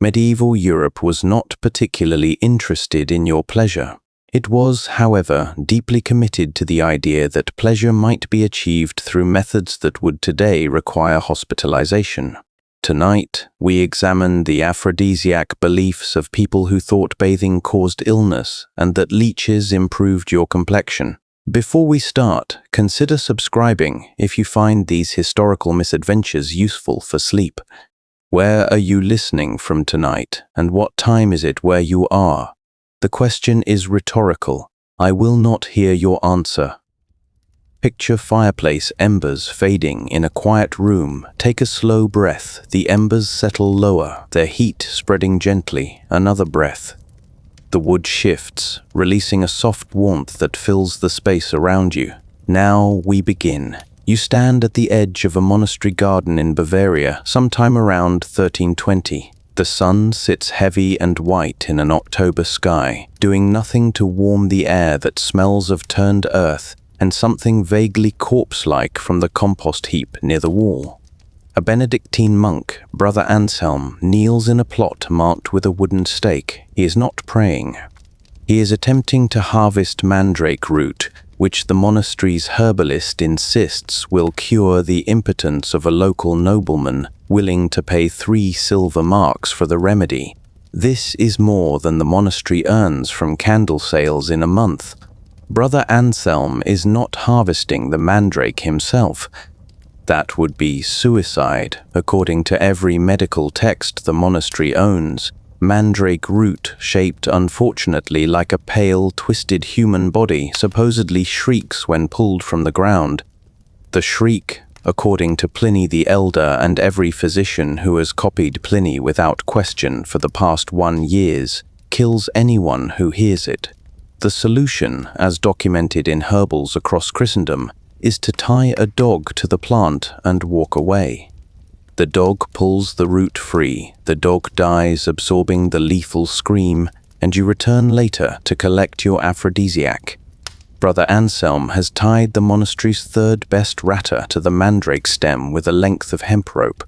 Medieval Europe was not particularly interested in your pleasure. It was, however, deeply committed to the idea that pleasure might be achieved through methods that would today require hospitalization. Tonight, we examine the aphrodisiac beliefs of people who thought bathing caused illness and that leeches improved your complexion. Before we start, consider subscribing if you find these historical misadventures useful for sleep. Where are you listening from tonight, and what time is it where you are? The question is rhetorical. I will not hear your answer. Picture fireplace embers fading in a quiet room. Take a slow breath. The embers settle lower, their heat spreading gently. Another breath. The wood shifts, releasing a soft warmth that fills the space around you. Now we begin. You stand at the edge of a monastery garden in Bavaria, sometime around 1320. The sun sits heavy and white in an October sky, doing nothing to warm the air that smells of turned earth and something vaguely corpse-like from the compost heap near the wall. A Benedictine monk, Brother Anselm, kneels in a plot marked with a wooden stake. He is not praying. He is attempting to harvest mandrake root, which the monastery's herbalist insists will cure the impotence of a local nobleman willing to pay 3 silver marks for the remedy. This is more than the monastery earns from candle sales in a month. Brother Anselm is not harvesting the mandrake himself. That would be suicide, according to every medical text the monastery owns. Mandrake root, shaped unfortunately like a pale, twisted human body, supposedly shrieks when pulled from the ground. The shriek, according to Pliny the Elder and every physician who has copied Pliny without question for the past 1 year, kills anyone who hears it. The solution, as documented in herbals across Christendom, is to tie a dog to the plant and walk away. The dog pulls the root free, the dog dies absorbing the lethal scream, and you return later to collect your aphrodisiac. Brother Anselm has tied the monastery's 3rd best ratter to the mandrake stem with a length of hemp rope.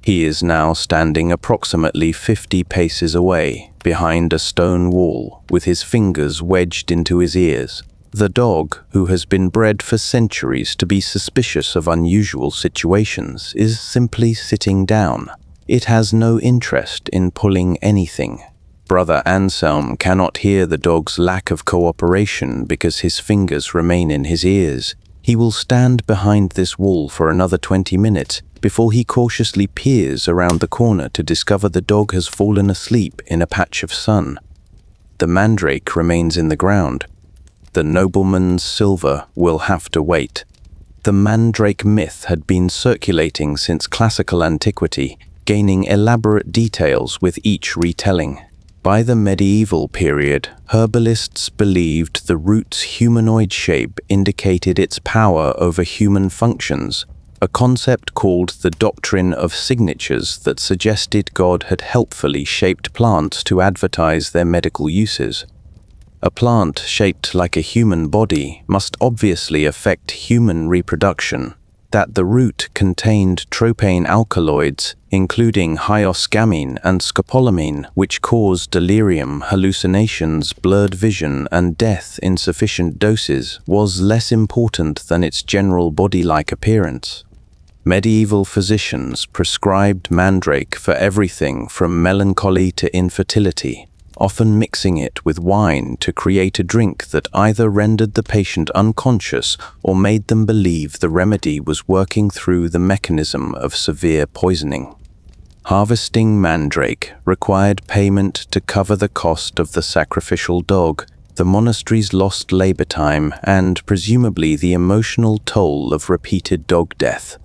He is now standing approximately 50 paces away, behind a stone wall, with his fingers wedged into his ears. The dog, who has been bred for centuries to be suspicious of unusual situations, is simply sitting down. It has no interest in pulling anything. Brother Anselm cannot hear the dog's lack of cooperation because his fingers remain in his ears. He will stand behind this wall for another 20 minutes before he cautiously peers around the corner to discover the dog has fallen asleep in a patch of sun. The mandrake remains in the ground. The nobleman's silver will have to wait. The mandrake myth had been circulating since classical antiquity, gaining elaborate details with each retelling. By the medieval period, herbalists believed the root's humanoid shape indicated its power over human functions, a concept called the doctrine of signatures that suggested God had helpfully shaped plants to advertise their medical uses. A plant shaped like a human body must obviously affect human reproduction. That the root contained tropane alkaloids, including hyoscyamine and scopolamine, which cause delirium, hallucinations, blurred vision, and death in sufficient doses, was less important than its general body-like appearance. Medieval physicians prescribed mandrake for everything from melancholy to infertility, often mixing it with wine to create a drink that either rendered the patient unconscious or made them believe the remedy was working through the mechanism of severe poisoning. Harvesting mandrake required payment to cover the cost of the sacrificial dog, the monastery's lost labor time, and presumably the emotional toll of repeated dog death.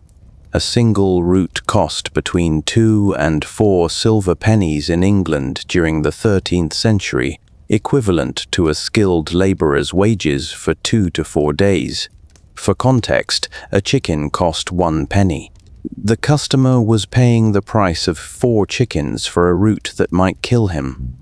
A single root cost between 2 and 4 silver pennies in England during the 13th century, equivalent to a skilled laborer's wages for 2 to 4 days. For context, a chicken cost 1 penny. The customer was paying the price of 4 chickens for a root that might kill him.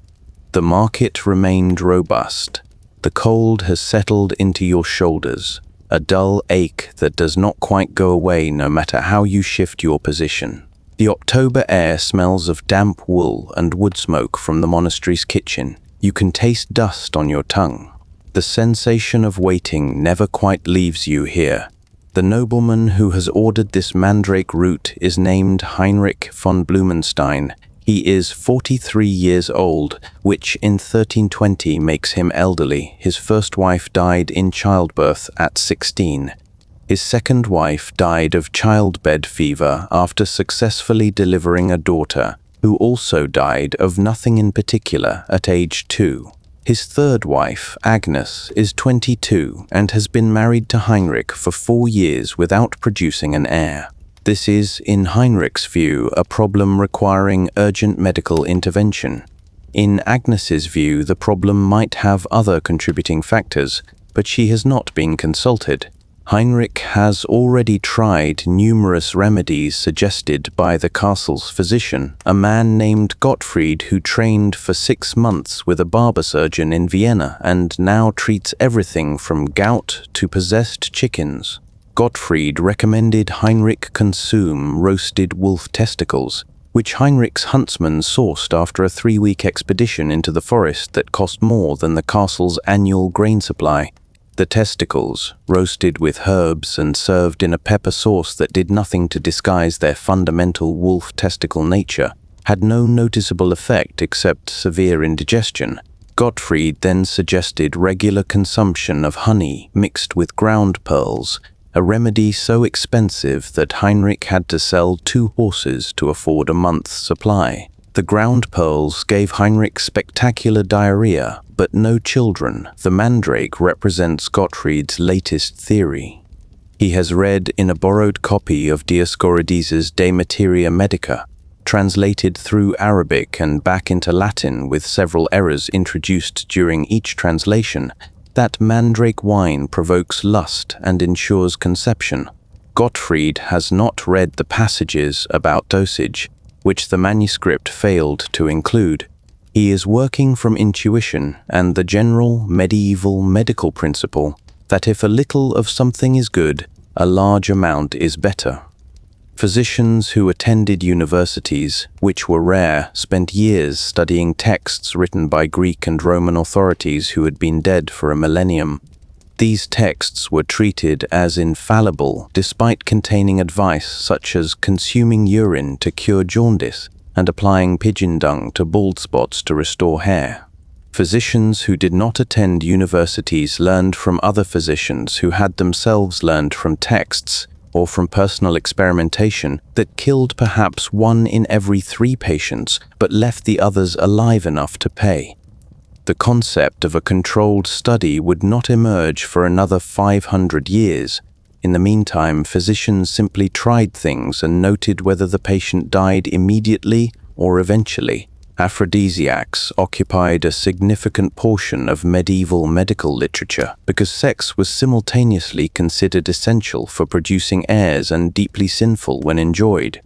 The market remained robust. The cold has settled into your shoulders. A dull ache that does not quite go away no matter how you shift your position. The October air smells of damp wool and wood smoke from the monastery's kitchen. You can taste dust on your tongue. The sensation of waiting never quite leaves you here. The nobleman who has ordered this mandrake root is named Heinrich von Blumenstein. He is 43 years old, which in 1320 makes him elderly. His first wife died in childbirth at 16. His second wife died of childbed fever after successfully delivering a daughter, who also died of nothing in particular at age 2. His third wife, Agnes, is 22 and has been married to Heinrich for 4 years without producing an heir. This is, in Heinrich's view, a problem requiring urgent medical intervention. In Agnes's view, the problem might have other contributing factors, but she has not been consulted. Heinrich has already tried numerous remedies suggested by the castle's physician, a man named Gottfried who trained for 6 months with a barber surgeon in Vienna and now treats everything from gout to possessed chickens. Gottfried recommended Heinrich consume roasted wolf testicles, which Heinrich's huntsman sourced after a 3-week expedition into the forest that cost more than the castle's annual grain supply. The testicles, roasted with herbs and served in a pepper sauce that did nothing to disguise their fundamental wolf testicle nature, had no noticeable effect except severe indigestion. Gottfried then suggested regular consumption of honey mixed with ground pearls, a remedy so expensive that Heinrich had to sell 2 horses to afford a month's supply. The ground pearls gave Heinrich spectacular diarrhea, but no children. The mandrake represents Gottfried's latest theory. He has read in a borrowed copy of Dioscorides' De Materia Medica, translated through Arabic and back into Latin with several errors introduced during each translation, that mandrake wine provokes lust and ensures conception. Gottfried has not read the passages about dosage, which the manuscript failed to include. He is working from intuition and the general medieval medical principle that if a little of something is good, a large amount is better. Physicians who attended universities, which were rare, spent years studying texts written by Greek and Roman authorities who had been dead for a millennium. These texts were treated as infallible despite containing advice such as consuming urine to cure jaundice and applying pigeon dung to bald spots to restore hair. Physicians who did not attend universities learned from other physicians who had themselves learned from texts or from personal experimentation that killed perhaps 1 in every 3 patients but left the others alive enough to pay. The concept of a controlled study would not emerge for another 500 years. In the meantime, physicians simply tried things and noted whether the patient died immediately or eventually. Aphrodisiacs occupied a significant portion of medieval medical literature because sex was simultaneously considered essential for producing heirs and deeply sinful when enjoyed.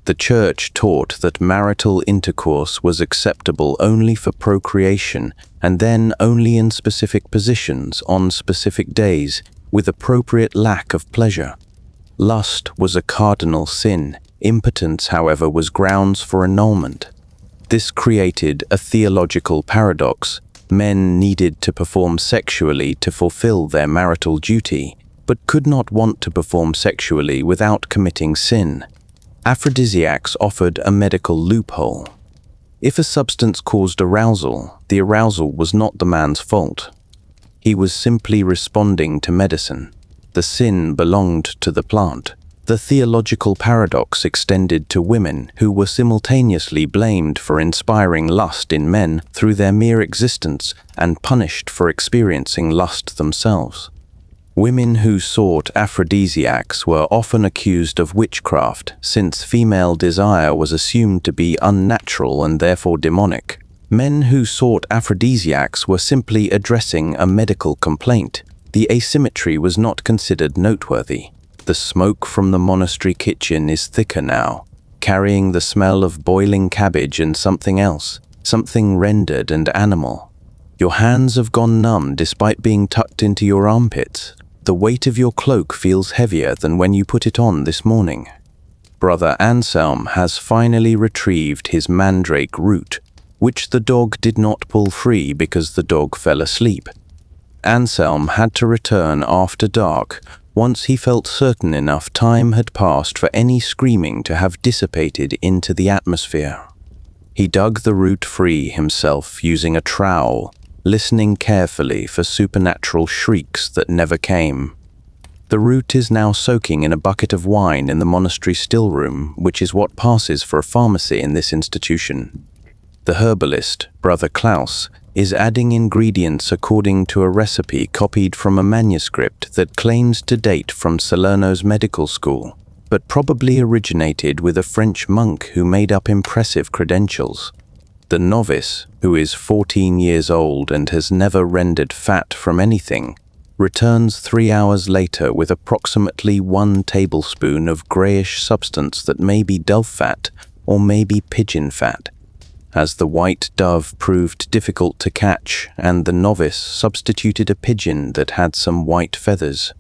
The Church taught that marital intercourse was acceptable only for procreation and then only in specific positions on specific days with appropriate lack of pleasure. Lust was a cardinal sin. Impotence, however, was grounds for annulment. This created a theological paradox. Men needed to perform sexually to fulfill their marital duty, but could not want to perform sexually without committing sin. Aphrodisiacs offered a medical loophole. If a substance caused arousal, the arousal was not the man's fault. He was simply responding to medicine. The sin belonged to the plant. The theological paradox extended to women who were simultaneously blamed for inspiring lust in men through their mere existence and punished for experiencing lust themselves. Women who sought aphrodisiacs were often accused of witchcraft, since female desire was assumed to be unnatural and therefore demonic. Men who sought aphrodisiacs were simply addressing a medical complaint. The asymmetry was not considered noteworthy. The smoke from the monastery kitchen is thicker now, carrying the smell of boiling cabbage and something else, something rendered and animal. Your hands have gone numb despite being tucked into your armpits. The weight of your cloak feels heavier than when you put it on this morning. Brother Anselm has finally retrieved his mandrake root, which the dog did not pull free because the dog fell asleep. Anselm had to return after dark once he felt certain enough time had passed for any screaming to have dissipated into the atmosphere. He dug the root free himself using a trowel, listening carefully for supernatural shrieks that never came. The root is now soaking in a bucket of wine in the monastery stillroom, which is what passes for a pharmacy in this institution. The herbalist, Brother Klaus, is adding ingredients according to a recipe copied from a manuscript that claims to date from Salerno's medical school, but probably originated with a French monk who made up impressive credentials. The novice, who is 14 years old and has never rendered fat from anything, returns 3 hours later with approximately 1 tablespoon of grayish substance that may be dove fat or may be pigeon fat. As the white dove proved difficult to catch, and the novice substituted a pigeon that had some white feathers.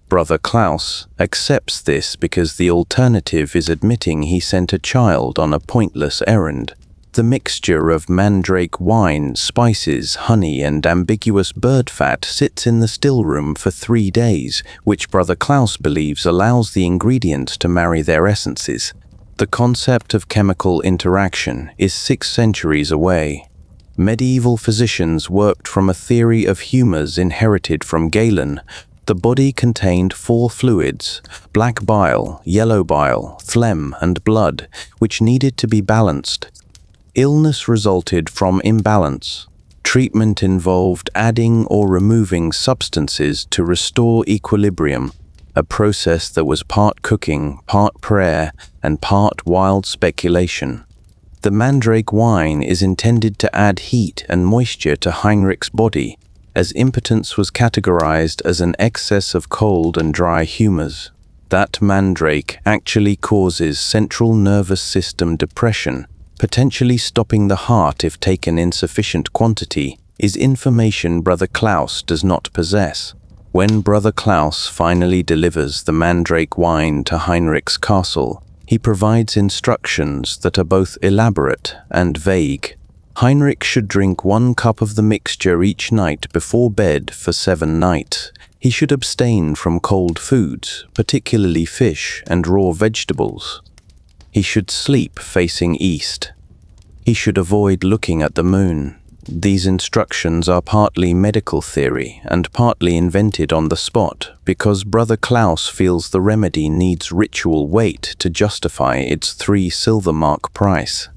Brother Klaus accepts this because the alternative is admitting he sent a child on a pointless errand. The mixture of mandrake wine, spices, honey, and ambiguous bird fat sits in the stillroom for 3 days, which Brother Klaus believes allows the ingredients to marry their essences. The concept of chemical interaction is 6 centuries away. Medieval physicians worked from a theory of humors inherited from Galen. The body contained 4 fluids: black bile, yellow bile, phlegm, and blood, which needed to be balanced. Illness resulted from imbalance. Treatment involved adding or removing substances to restore equilibrium, a process that was part cooking, part prayer, and part wild speculation. The mandrake wine is intended to add heat and moisture to Heinrich's body, as impotence was categorized as an excess of cold and dry humors. That mandrake actually causes central nervous system depression, potentially stopping the heart if taken in sufficient quantity, is information Brother Klaus does not possess. When Brother Klaus finally delivers the mandrake wine to Heinrich's castle, he provides instructions that are both elaborate and vague. Heinrich should drink 1 cup of the mixture each night before bed for 7 nights. He should abstain from cold foods, particularly fish and raw vegetables. He should sleep facing east. He should avoid looking at the moon. These instructions are partly medical theory and partly invented on the spot because Brother Klaus feels the remedy needs ritual weight to justify its 3 silver mark price.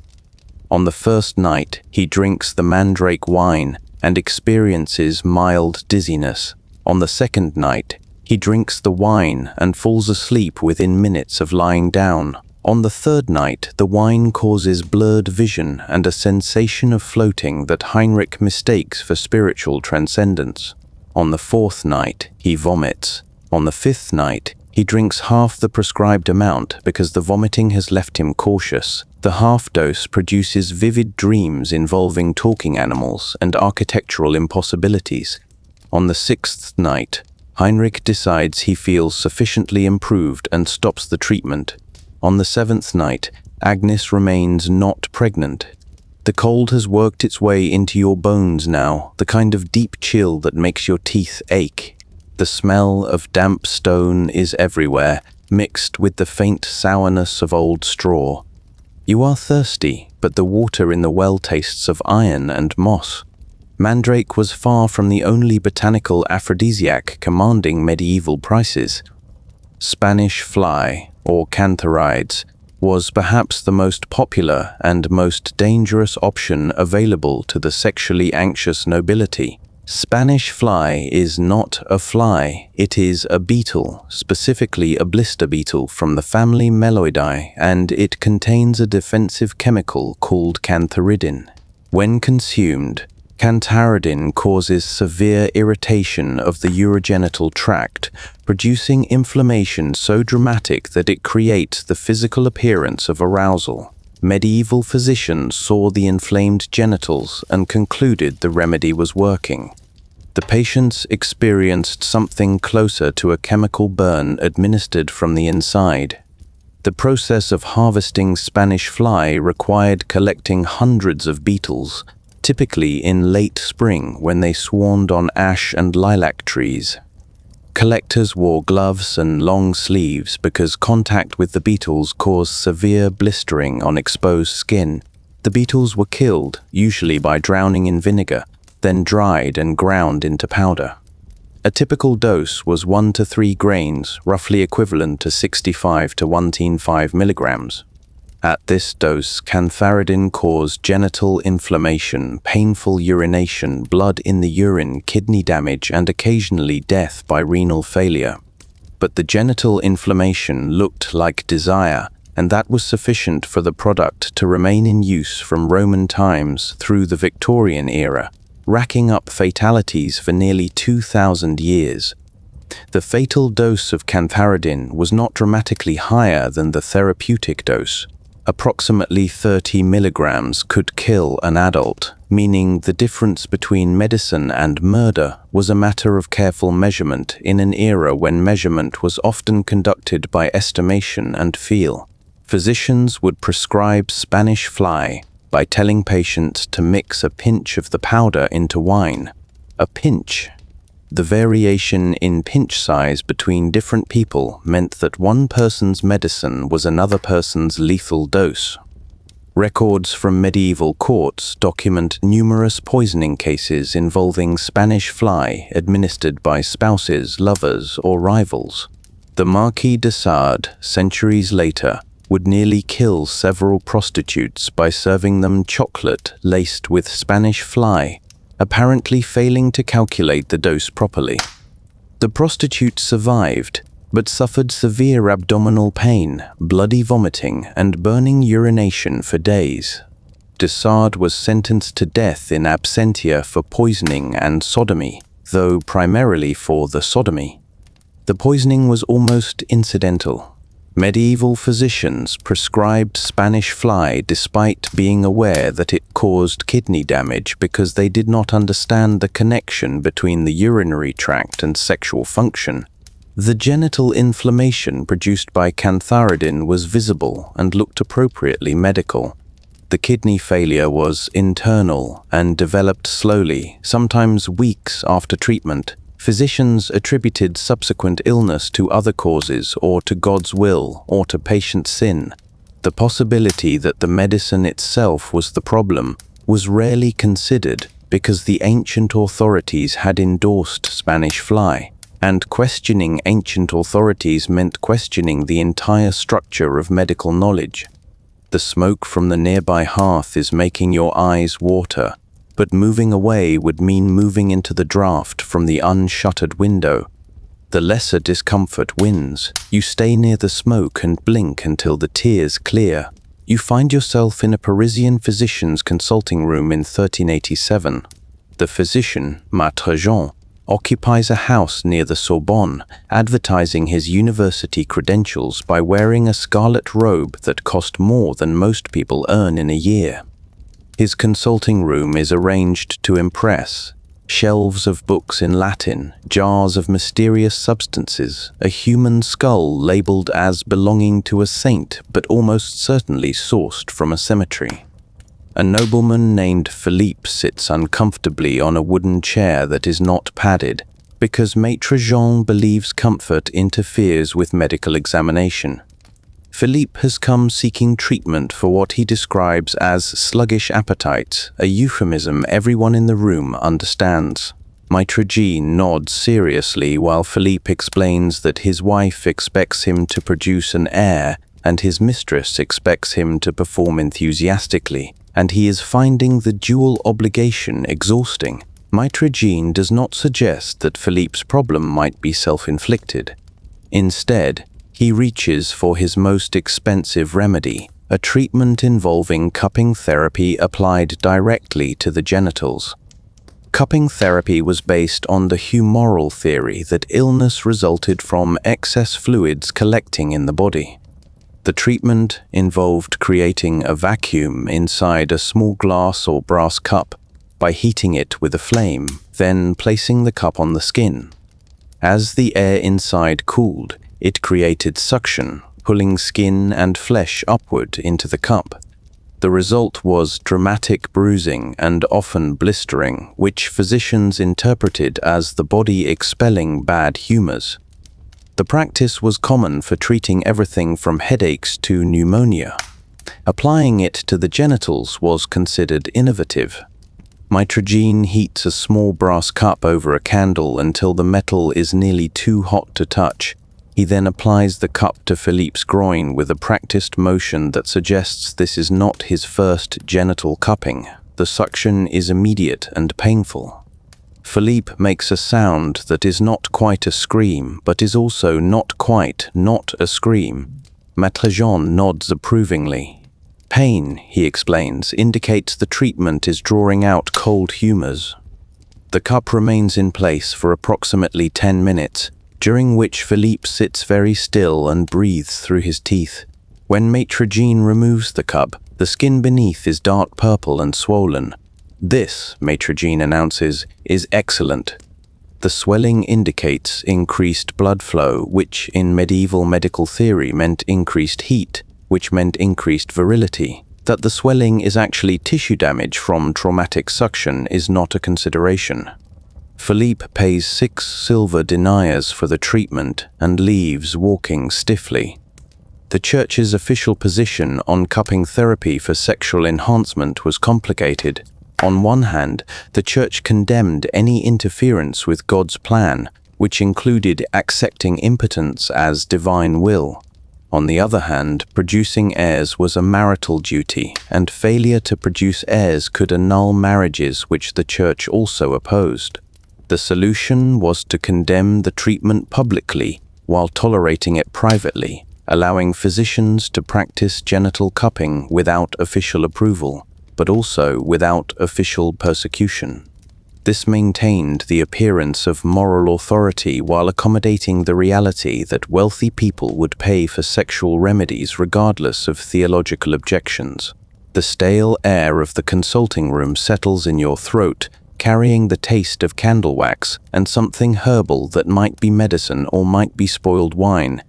On the first night, he drinks the mandrake wine and experiences mild dizziness. On the second night, he drinks the wine and falls asleep within minutes of lying down. On the third night, the wine causes blurred vision and a sensation of floating that Heinrich mistakes for spiritual transcendence. On the fourth night, he vomits. On the fifth night, he drinks half the prescribed amount because the vomiting has left him cautious. The half dose produces vivid dreams involving talking animals and architectural impossibilities. On the sixth night, Heinrich decides he feels sufficiently improved and stops the treatment. On the seventh night, Agnes remains not pregnant. The cold has worked its way into your bones now, the kind of deep chill that makes your teeth ache. The smell of damp stone is everywhere, mixed with the faint sourness of old straw. You are thirsty, but the water in the well tastes of iron and moss. Mandrake was far from the only botanical aphrodisiac commanding medieval prices. Spanish fly, or cantharides, was perhaps the most popular and most dangerous option available to the sexually anxious nobility. Spanish fly is not a fly, it is a beetle, specifically a blister beetle from the family Meloidae, and it contains a defensive chemical called cantharidin. When consumed, cantharidin causes severe irritation of the urogenital tract, producing inflammation so dramatic that it creates the physical appearance of arousal. Medieval physicians saw the inflamed genitals and concluded the remedy was working. The patients experienced something closer to a chemical burn administered from the inside. The process of harvesting Spanish fly required collecting hundreds of beetles, typically in late spring when they swarmed on ash and lilac trees. Collectors wore gloves and long sleeves because contact with the beetles caused severe blistering on exposed skin. The beetles were killed, usually by drowning in vinegar, then dried and ground into powder. A typical dose was 1 to 3 grains, roughly equivalent to 65 to 115 milligrams. At this dose, cantharidin caused genital inflammation, painful urination, blood in the urine, kidney damage, and occasionally death by renal failure. But the genital inflammation looked like desire, and that was sufficient for the product to remain in use from Roman times through the Victorian era, racking up fatalities for nearly 2,000 years. The fatal dose of cantharidin was not dramatically higher than the therapeutic dose. Approximately 30 milligrams could kill an adult, meaning the difference between medicine and murder was a matter of careful measurement in an era when measurement was often conducted by estimation and feel. Physicians would prescribe Spanish fly by telling patients to mix a pinch of the powder into wine. A pinch. The variation in pinch size between different people meant that one person's medicine was another person's lethal dose. Records from medieval courts document numerous poisoning cases involving Spanish fly administered by spouses, lovers, or rivals. The Marquis de Sade, centuries later, would nearly kill several prostitutes by serving them chocolate laced with Spanish fly, apparently failing to calculate the dose properly. The prostitute survived, but suffered severe abdominal pain, bloody vomiting, and burning urination for days. De Sade was sentenced to death in absentia for poisoning and sodomy, though primarily for the sodomy. The poisoning was almost incidental. Medieval physicians prescribed Spanish fly despite being aware that it caused kidney damage because they did not understand the connection between the urinary tract and sexual function. The genital inflammation produced by cantharidin was visible and looked appropriately medical. The kidney failure was internal and developed slowly, sometimes weeks after treatment. Physicians attributed subsequent illness to other causes or to God's will or to patient sin. The possibility that the medicine itself was the problem was rarely considered because the ancient authorities had endorsed Spanish fly, and questioning ancient authorities meant questioning the entire structure of medical knowledge. The smoke from the nearby hearth is making your eyes water, but moving away would mean moving into the draught from the unshuttered window. The lesser discomfort wins. You stay near the smoke and blink until the tears clear. You find yourself in a Parisian physician's consulting room in 1387. The physician, Maître Jean, occupies a house near the Sorbonne, advertising his university credentials by wearing a scarlet robe that cost more than most people earn in a year. His consulting room is arranged to impress. Shelves of books in Latin, jars of mysterious substances, a human skull labeled as belonging to a saint but almost certainly sourced from a cemetery. A nobleman named Philippe sits uncomfortably on a wooden chair that is not padded because Maître Jean believes comfort interferes with medical examination. Philippe has come seeking treatment for what he describes as sluggish appetite, a euphemism everyone in the room understands. Maître Jean nods seriously while Philippe explains that his wife expects him to produce an heir and his mistress expects him to perform enthusiastically, and he is finding the dual obligation exhausting. Maître Jean does not suggest that Philippe's problem might be self-inflicted. Instead, he reaches for his most expensive remedy, a treatment involving cupping therapy applied directly to the genitals. Cupping therapy was based on the humoral theory that illness resulted from excess fluids collecting in the body. The treatment involved creating a vacuum inside a small glass or brass cup by heating it with a flame, then placing the cup on the skin. As the air inside cooled, it created suction, pulling skin and flesh upward into the cup. The result was dramatic bruising and often blistering, which physicians interpreted as the body expelling bad humors. The practice was common for treating everything from headaches to pneumonia. Applying it to the genitals was considered innovative. Mitragyn heats a small brass cup over a candle until the metal is nearly too hot to touch. He then applies the cup to Philippe's groin with a practiced motion that suggests this is not his first genital cupping. The suction is immediate and painful. Philippe makes a sound that is not quite a scream, but is also not quite not a scream. Maître nods approvingly. Pain, he explains, indicates the treatment is drawing out cold humors. The cup remains in place for approximately 10 minutes, during which Philippe sits very still and breathes through his teeth. When Maître removes the cup, the skin beneath is dark purple and swollen. This, Maître announces, is excellent. The swelling indicates increased blood flow, which in medieval medical theory meant increased heat, which meant increased virility. That the swelling is actually tissue damage from traumatic suction is not a consideration. Philippe pays 6 silver deniers for the treatment and leaves walking stiffly. The church's official position on cupping therapy for sexual enhancement was complicated. On one hand, the church condemned any interference with God's plan, which included accepting impotence as divine will. On the other hand, producing heirs was a marital duty, and failure to produce heirs could annul marriages, which the church also opposed. The solution was to condemn the treatment publicly while tolerating it privately, allowing physicians to practice genital cupping without official approval, but also without official persecution. This maintained the appearance of moral authority while accommodating the reality that wealthy people would pay for sexual remedies regardless of theological objections. The stale air of the consulting room settles in your throat, carrying the taste of candle wax and something herbal that might be medicine or might be spoiled wine.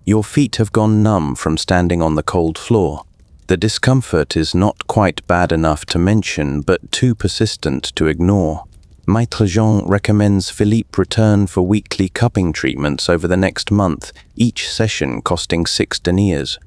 Your feet have gone numb from standing on the cold floor. The discomfort is not quite bad enough to mention, but too persistent to ignore. Maître recommends Philippe return for weekly cupping treatments over the next month, each session costing 6 deniers.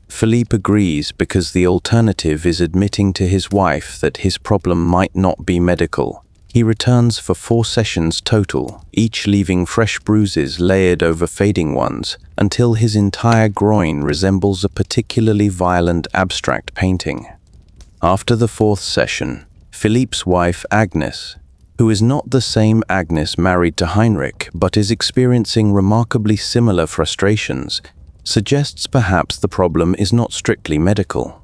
Philippe agrees because the alternative is admitting to his wife that his problem might not be medical. He returns for 4 sessions total, each leaving fresh bruises layered over fading ones, until his entire groin resembles a particularly violent abstract painting. After the 4th session, Philippe's wife Agnes, who is not the same Agnes married to Heinrich but is experiencing remarkably similar frustrations, suggests perhaps the problem is not strictly medical.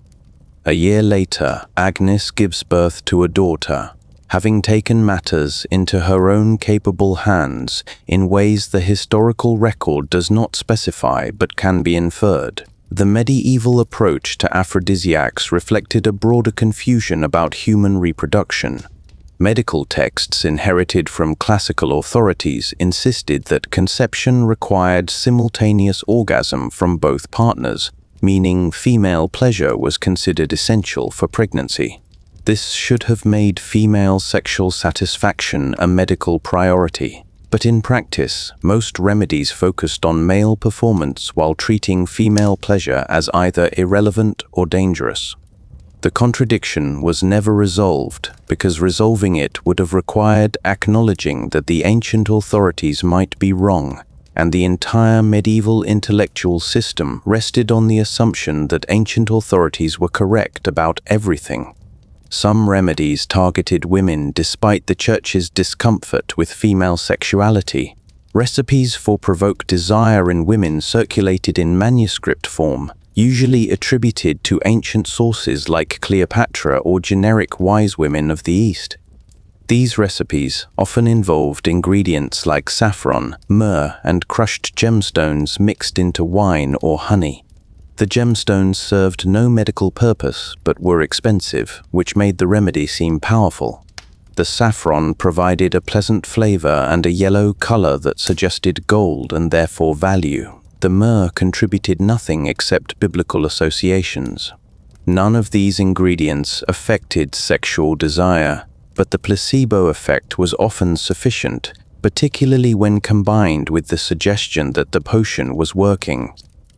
A year later, Agnes gives birth to a daughter, having taken matters into her own capable hands in ways the historical record does not specify but can be inferred. The medieval approach to aphrodisiacs reflected a broader confusion about human reproduction. Medical texts inherited from classical authorities insisted that conception required simultaneous orgasm from both partners, meaning female pleasure was considered essential for pregnancy. This should have made female sexual satisfaction a medical priority, but in practice, most remedies focused on male performance while treating female pleasure as either irrelevant or dangerous. The contradiction was never resolved because resolving it would have required acknowledging that the ancient authorities might be wrong, and the entire medieval intellectual system rested on the assumption that ancient authorities were correct about everything. Some remedies targeted women despite the church's discomfort with female sexuality. Recipes for provoke desire in women circulated in manuscript form, usually attributed to ancient sources like Cleopatra or generic wise women of the East. These recipes often involved ingredients like saffron, myrrh, and crushed gemstones mixed into wine or honey. The gemstones served no medical purpose but were expensive, which made the remedy seem powerful. The saffron provided a pleasant flavor and a yellow color that suggested gold and therefore value. The myrrh contributed nothing except biblical associations. None of these ingredients affected sexual desire, but the placebo effect was often sufficient, particularly when combined with the suggestion that the potion was working.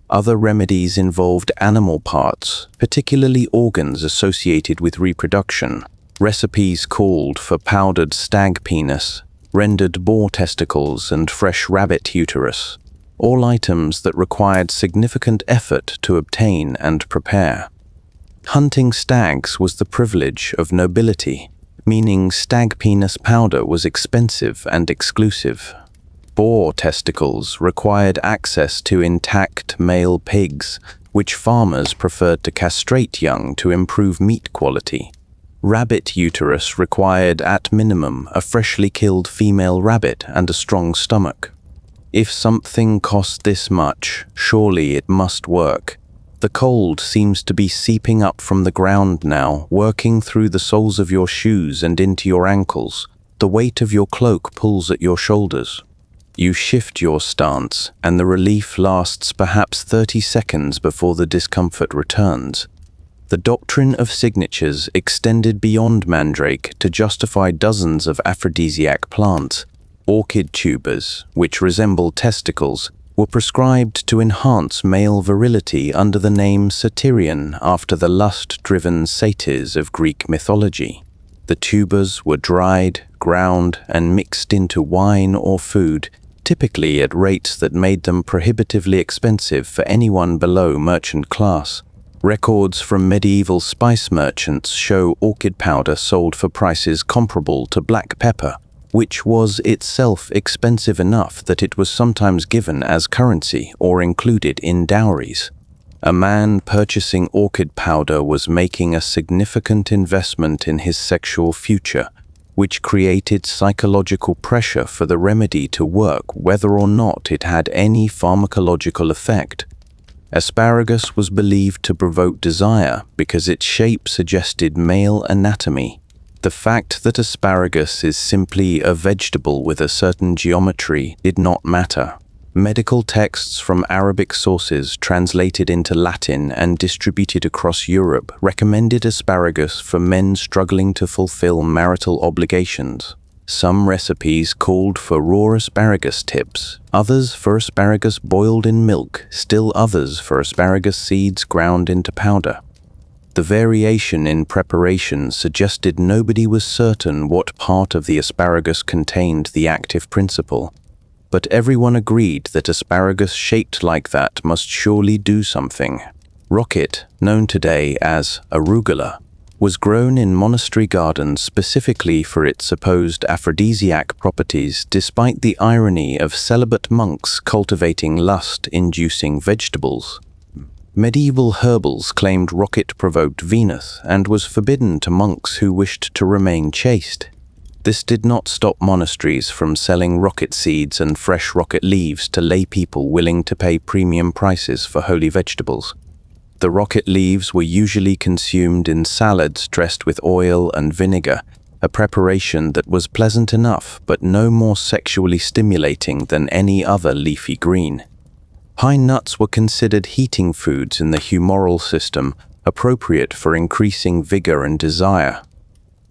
Other remedies involved animal parts, particularly organs associated with reproduction. Recipes called for powdered stag penis, rendered boar testicles, and fresh rabbit uterus, all items that required significant effort to obtain and prepare. Hunting stags was the privilege of nobility, meaning stag penis powder was expensive and exclusive. Boar testicles required access to intact male pigs, which farmers preferred to castrate young to improve meat quality. Rabbit uterus required at minimum a freshly killed female rabbit and a strong stomach. If something cost this much, surely it must work. The cold seems to be seeping up from the ground now, working through the soles of your shoes and into your ankles. The weight of your cloak pulls at your shoulders. You shift your stance, and the relief lasts perhaps 30 seconds before the discomfort returns. The doctrine of signatures extended beyond mandrake to justify dozens of aphrodisiac plants. Orchid tubers, which resemble testicles, were prescribed to enhance male virility under the name Satyrion after the lust-driven satyrs of Greek mythology. The tubers were dried, ground, and mixed into wine or food, typically at rates that made them prohibitively expensive for anyone below merchant class. Records from medieval spice merchants show orchid powder sold for prices comparable to black pepper, which was itself expensive enough that it was sometimes given as currency or included in dowries. A man purchasing orchid powder was making a significant investment in his sexual future, which created psychological pressure for the remedy to work whether or not it had any pharmacological effect. Asparagus was believed to provoke desire because its shape suggested male anatomy. The fact that asparagus is simply a vegetable with a certain geometry did not matter. Medical texts from Arabic sources translated into Latin and distributed across Europe recommended asparagus for men struggling to fulfill marital obligations. Some recipes called for raw asparagus tips, others for asparagus boiled in milk, still others for asparagus seeds ground into powder. The variation in preparation suggested nobody was certain what part of the asparagus contained the active principle, but everyone agreed that asparagus shaped like that must surely do something. Rocket, known today as arugula, was grown in monastery gardens specifically for its supposed aphrodisiac properties, despite the irony of celibate monks cultivating lust-inducing vegetables. Medieval herbals claimed rocket provoked Venus and was forbidden to monks who wished to remain chaste. This did not stop monasteries from selling rocket seeds and fresh rocket leaves to lay people willing to pay premium prices for holy vegetables. The rocket leaves were usually consumed in salads dressed with oil and vinegar, a preparation that was pleasant enough but no more sexually stimulating than any other leafy green. Pine nuts were considered heating foods in the humoral system, appropriate for increasing vigor and desire.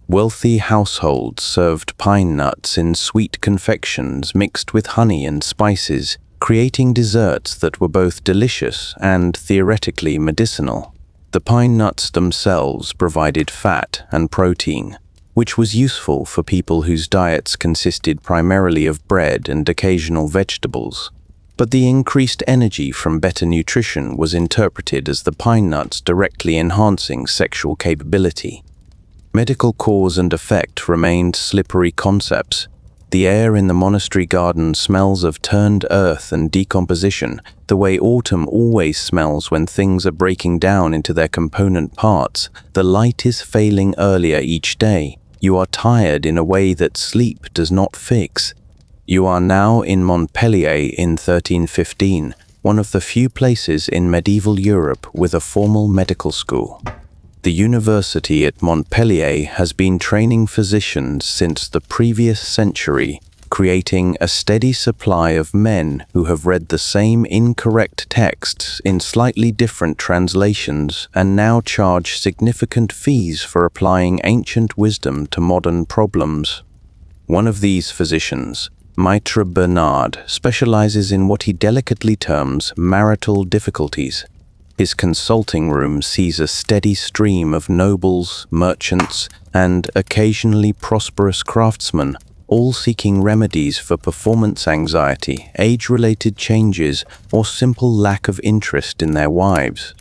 Wealthy households served pine nuts in sweet confections mixed with honey and spices, creating desserts that were both delicious and theoretically medicinal. The pine nuts themselves provided fat and protein, which was useful for people whose diets consisted primarily of bread and occasional vegetables. But the increased energy from better nutrition was interpreted as the pine nuts directly enhancing sexual capability. Medical cause and effect remained slippery concepts. The air in the monastery garden smells of turned earth and decomposition, the way autumn always smells when things are breaking down into their component parts. The light is failing earlier each day. You are tired in a way that sleep does not fix. You are now in Montpellier in 1315, one of the few places in medieval Europe with a formal medical school. The university at Montpellier has been training physicians since the previous century, creating a steady supply of men who have read the same incorrect texts in slightly different translations and now charge significant fees for applying ancient wisdom to modern problems. One of these physicians, Maitre Bernard, specializes in what he delicately terms marital difficulties. His consulting room sees a steady stream of nobles, merchants, and occasionally prosperous craftsmen, all seeking remedies for performance anxiety, age-related changes, or simple lack of interest in their wives.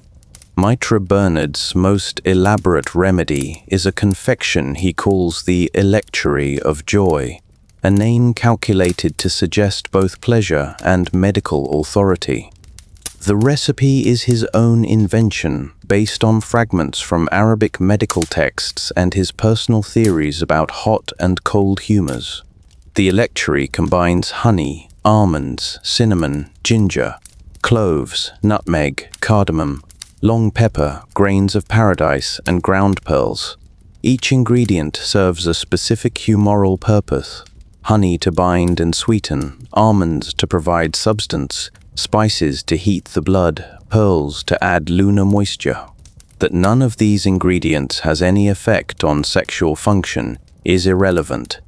Maitre Bernard's most elaborate remedy is a confection he calls the Electuary of Joy, a name calculated to suggest both pleasure and medical authority. The recipe is his own invention, based on fragments from Arabic medical texts and his personal theories about hot and cold humors. The electuary combines honey, almonds, cinnamon, ginger, cloves, nutmeg, cardamom, long pepper, grains of paradise, and ground pearls. Each ingredient serves a specific humoral purpose: honey to bind and sweeten, almonds to provide substance, spices to heat the blood, pearls to add lunar moisture. That none of these ingredients has any effect on sexual function is irrelevant.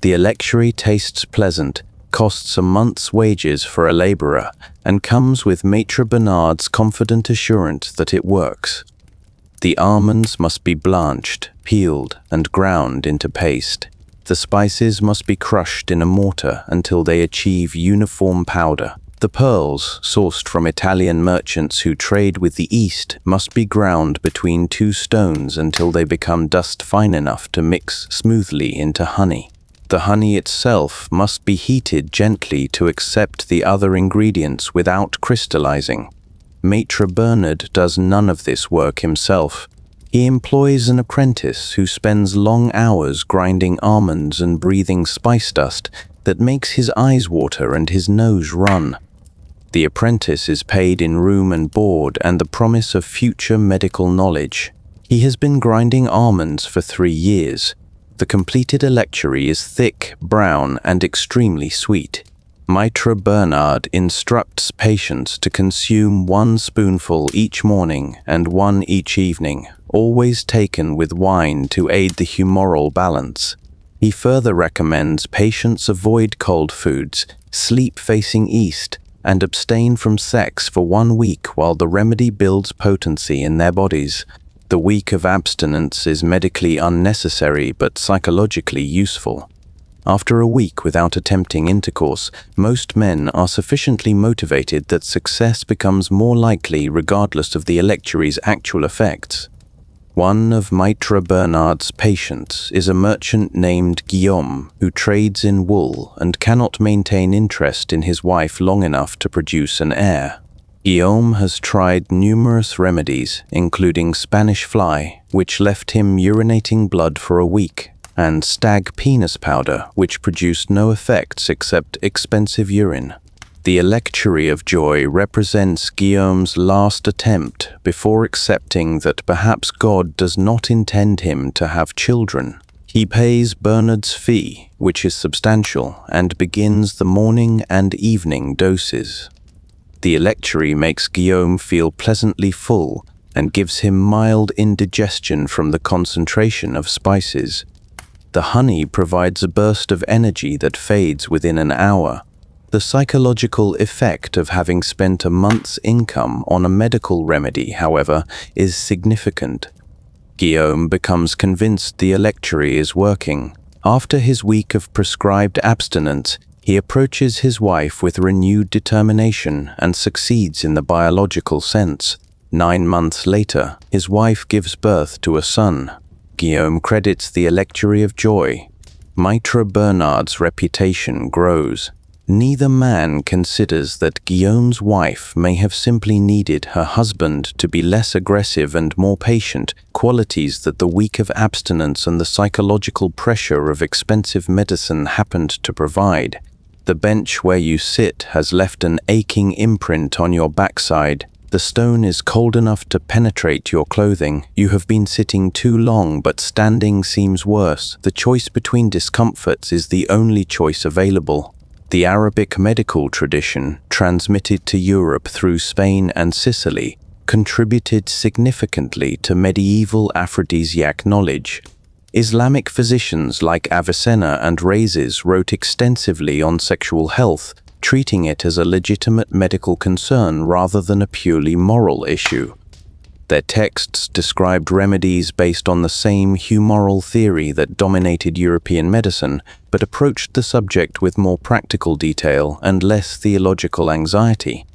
The electuary tastes pleasant, costs a month's wages for a laborer, and comes with Maitre Bernard's confident assurance that it works. The almonds must be blanched, peeled, and ground into paste. The spices must be crushed in a mortar until they achieve uniform powder. The pearls, sourced from Italian merchants who trade with the East, must be ground between two stones until they become dust fine enough to mix smoothly into honey. The honey itself must be heated gently to accept the other ingredients without crystallizing. Maitre Bernard does none of this work himself. He employs an apprentice who spends long hours grinding almonds and breathing spice dust that makes his eyes water and his nose run. The apprentice is paid in room and board and the promise of future medical knowledge. He has been grinding almonds for 3 years. The completed electuary is thick, brown, and extremely sweet. Maitre Bernard instructs patients to consume 1 spoonful each morning and 1 each evening, always taken with wine to aid the humoral balance. He further recommends patients avoid cold foods, sleep facing east, and abstain from sex for 1 week while the remedy builds potency in their bodies. The week of abstinence is medically unnecessary but psychologically useful. After a week without attempting intercourse, most men are sufficiently motivated that success becomes more likely regardless of the electuary's actual effects. One of Maitre Bernard's patients is a merchant named Guillaume who trades in wool and cannot maintain interest in his wife long enough to produce an heir. Guillaume has tried numerous remedies, including Spanish fly, which left him urinating blood for a week, and stag penis powder, which produced no effects except expensive urine. The Electuary of Joy represents Guillaume's last attempt before accepting that perhaps God does not intend him to have children. He pays Bernard's fee, which is substantial, and begins the morning and evening doses. The electuary makes Guillaume feel pleasantly full and gives him mild indigestion from the concentration of spices. The honey provides a burst of energy that fades within an hour. The psychological effect of having spent a month's income on a medical remedy, however, is significant. Guillaume becomes convinced the electuary is working. After his week of prescribed abstinence, he approaches his wife with renewed determination and succeeds in the biological sense. 9 months later, his wife gives birth to a son. Guillaume credits the Electuary of Joy. Maitre Bernard's reputation grows. Neither man considers that Guillaume's wife may have simply needed her husband to be less aggressive and more patient, qualities that the week of abstinence and the psychological pressure of expensive medicine happened to provide. The bench where you sit has left an aching imprint on your backside. The stone is cold enough to penetrate your clothing. You have been sitting too long, but standing seems worse. The choice between discomforts is the only choice available. The Arabic medical tradition, transmitted to Europe through Spain and Sicily, contributed significantly to medieval aphrodisiac knowledge. Islamic physicians like Avicenna and Rhazes wrote extensively on sexual health, treating it as a legitimate medical concern rather than a purely moral issue. Their texts described remedies based on the same humoral theory that dominated European medicine, but approached the subject with more practical detail and less theological anxiety.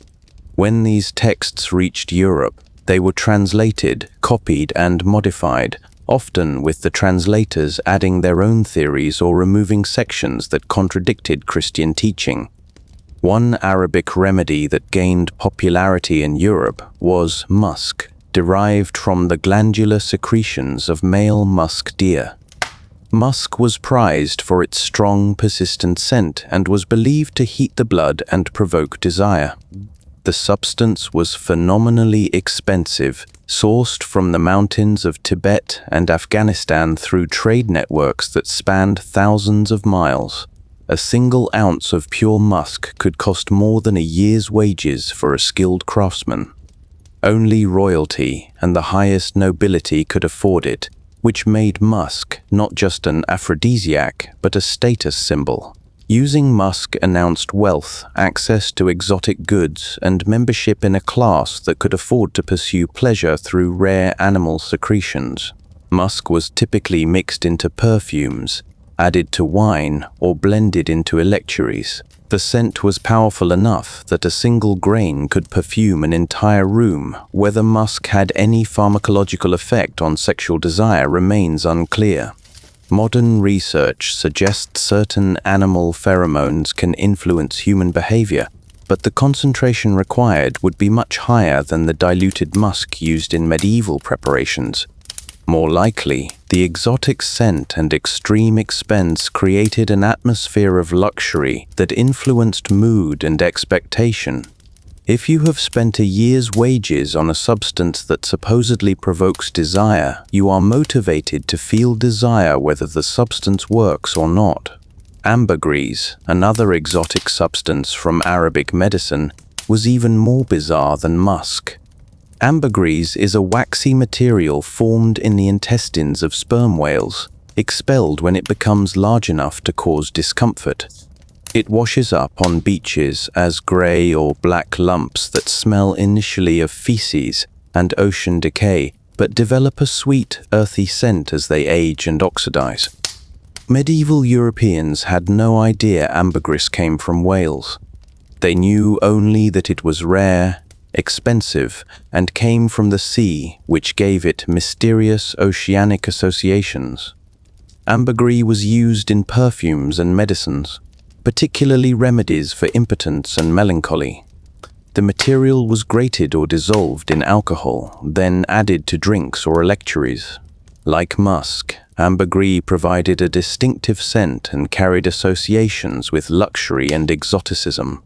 When these texts reached Europe, they were translated, copied, and modified, often with the translators adding their own theories or removing sections that contradicted Christian teaching. One Arabic remedy that gained popularity in Europe was musk, derived from the glandular secretions of male musk deer. Musk was prized for its strong, persistent scent and was believed to heat the blood and provoke desire. The substance was phenomenally expensive, sourced from the mountains of Tibet and Afghanistan through trade networks that spanned thousands of miles. A single ounce of pure musk could cost more than a year's wages for a skilled craftsman. Only royalty and the highest nobility could afford it, which made musk not just an aphrodisiac, but a status symbol. Using musk announced wealth, access to exotic goods, and membership in a class that could afford to pursue pleasure through rare animal secretions. Musk was typically mixed into perfumes, added to wine, or blended into electuaries. The scent was powerful enough that a single grain could perfume an entire room. Whether musk had any pharmacological effect on sexual desire remains unclear. Modern research suggests certain animal pheromones can influence human behavior, but the concentration required would be much higher than the diluted musk used in medieval preparations. More likely, the exotic scent and extreme expense created an atmosphere of luxury that influenced mood and expectation. If you have spent a year's wages on a substance that supposedly provokes desire, you are motivated to feel desire whether the substance works or not. Ambergris, another exotic substance from Arabic medicine, was even more bizarre than musk. Ambergris is a waxy material formed in the intestines of sperm whales, expelled when it becomes large enough to cause discomfort. It washes up on beaches as grey or black lumps that smell initially of feces and ocean decay, but develop a sweet, earthy scent as they age and oxidize. Medieval Europeans had no idea ambergris came from whales. They knew only that it was rare, expensive, and came from the sea, which gave it mysterious oceanic associations. Ambergris was used in perfumes and medicines, particularly remedies for impotence and melancholy. The material was grated or dissolved in alcohol, then added to drinks or electuaries. Like musk, ambergris provided a distinctive scent and carried associations with luxury and exoticism.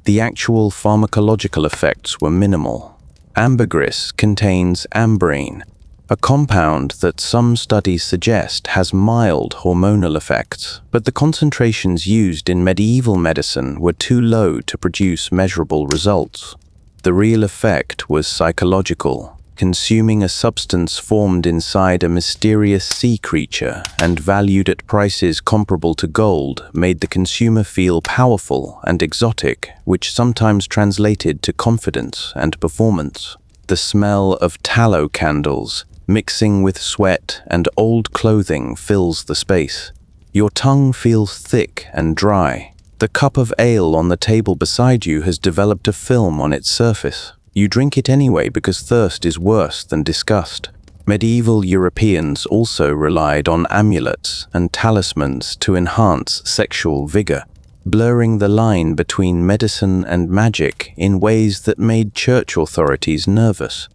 The actual pharmacological effects were minimal. Ambergris contains ambrane, a compound that some studies suggest has mild hormonal effects, but the concentrations used in medieval medicine were too low to produce measurable results. The real effect was psychological. Consuming a substance formed inside a mysterious sea creature and valued at prices comparable to gold made the consumer feel powerful and exotic, which sometimes translated to confidence and performance. The smell of tallow candles, mixing with sweat and old clothing, fills the space. Your tongue feels thick and dry. The cup of ale on the table beside you has developed a film on its surface. You drink it anyway because thirst is worse than disgust. Medieval Europeans also relied on amulets and talismans to enhance sexual vigor, blurring the line between medicine and magic in ways that made church authorities nervous.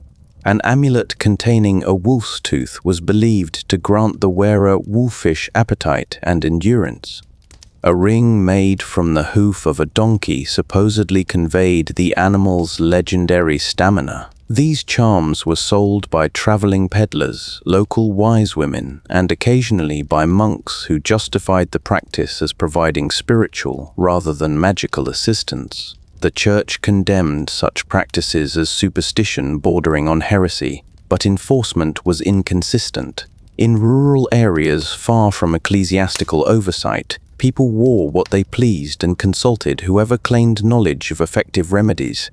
An amulet containing a wolf's tooth was believed to grant the wearer wolfish appetite and endurance. A ring made from the hoof of a donkey supposedly conveyed the animal's legendary stamina. These charms were sold by traveling peddlers, local wise women, and occasionally by monks who justified the practice as providing spiritual rather than magical assistance. The Church condemned such practices as superstition bordering on heresy, but enforcement was inconsistent. In rural areas far from ecclesiastical oversight, people wore what they pleased and consulted whoever claimed knowledge of effective remedies.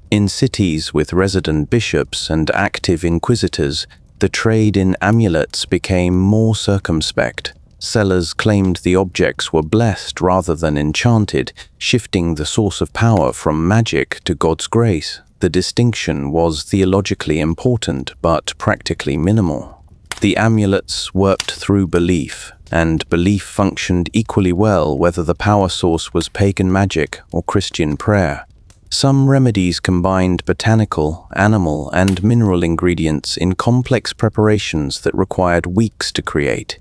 In cities with resident bishops and active inquisitors, the trade in amulets became more circumspect. Sellers claimed the objects were blessed rather than enchanted, shifting the source of power from magic to God's grace. The distinction was theologically important but practically minimal. The amulets worked through belief, and belief functioned equally well whether the power source was pagan magic or Christian prayer. Some remedies combined botanical, animal, and mineral ingredients in complex preparations that required weeks to create.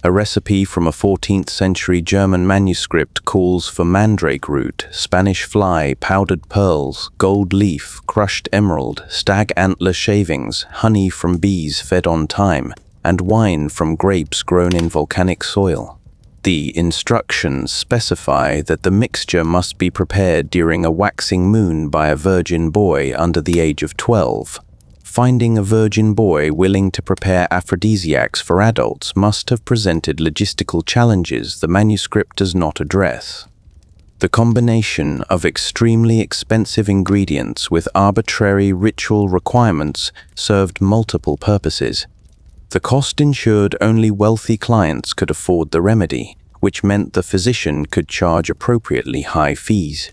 A recipe from a 14th century German manuscript calls for mandrake root, Spanish fly, powdered pearls, gold leaf, crushed emerald, stag antler shavings, honey from bees fed on thyme, and wine from grapes grown in volcanic soil. The instructions specify that the mixture must be prepared during a waxing moon by a virgin boy under the age of 12. Finding a virgin boy willing to prepare aphrodisiacs for adults must have presented logistical challenges the manuscript does not address. The combination of extremely expensive ingredients with arbitrary ritual requirements served multiple purposes. The cost ensured only wealthy clients could afford the remedy, which meant the physician could charge appropriately high fees.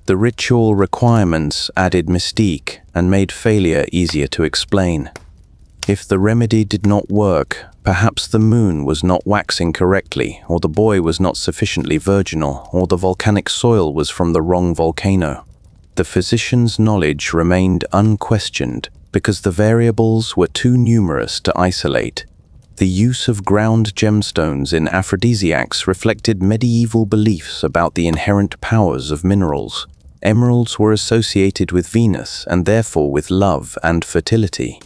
The ritual requirements added mystique and made failure easier to explain. If the remedy did not work, perhaps the moon was not waxing correctly, or the boy was not sufficiently virginal, or the volcanic soil was from the wrong volcano. The physician's knowledge remained unquestioned because the variables were too numerous to isolate. The use of ground gemstones in aphrodisiacs reflected medieval beliefs about the inherent powers of minerals. Emeralds were associated with Venus and therefore with love and fertility.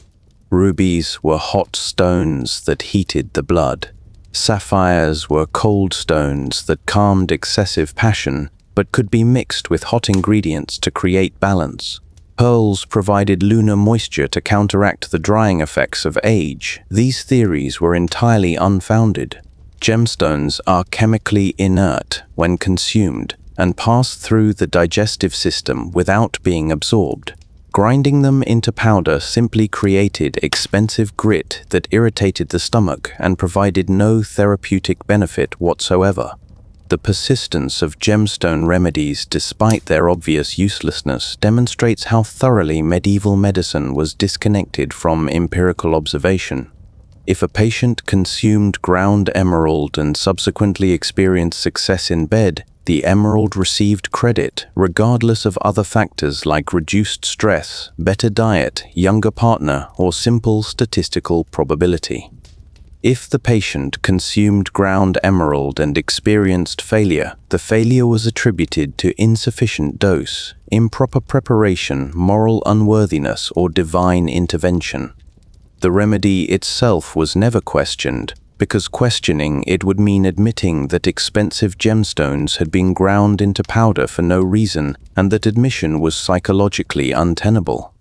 Rubies were hot stones that heated the blood. Sapphires were cold stones that calmed excessive passion, but could be mixed with hot ingredients to create balance. Pearls provided lunar moisture to counteract the drying effects of age. These theories were entirely unfounded. Gemstones are chemically inert when consumed and pass through the digestive system without being absorbed. Grinding them into powder simply created expensive grit that irritated the stomach and provided no therapeutic benefit whatsoever. The persistence of gemstone remedies despite their obvious uselessness demonstrates how thoroughly medieval medicine was disconnected from empirical observation. If a patient consumed ground emerald and subsequently experienced success in bed, the emerald received credit regardless of other factors like reduced stress, better diet, younger partner, or simple statistical probability. If the patient consumed ground emerald and experienced failure, the failure was attributed to insufficient dose, improper preparation, moral unworthiness, or divine intervention. The remedy itself was never questioned, because questioning it would mean admitting that expensive gemstones had been ground into powder for no reason and that admission was psychologically untenable.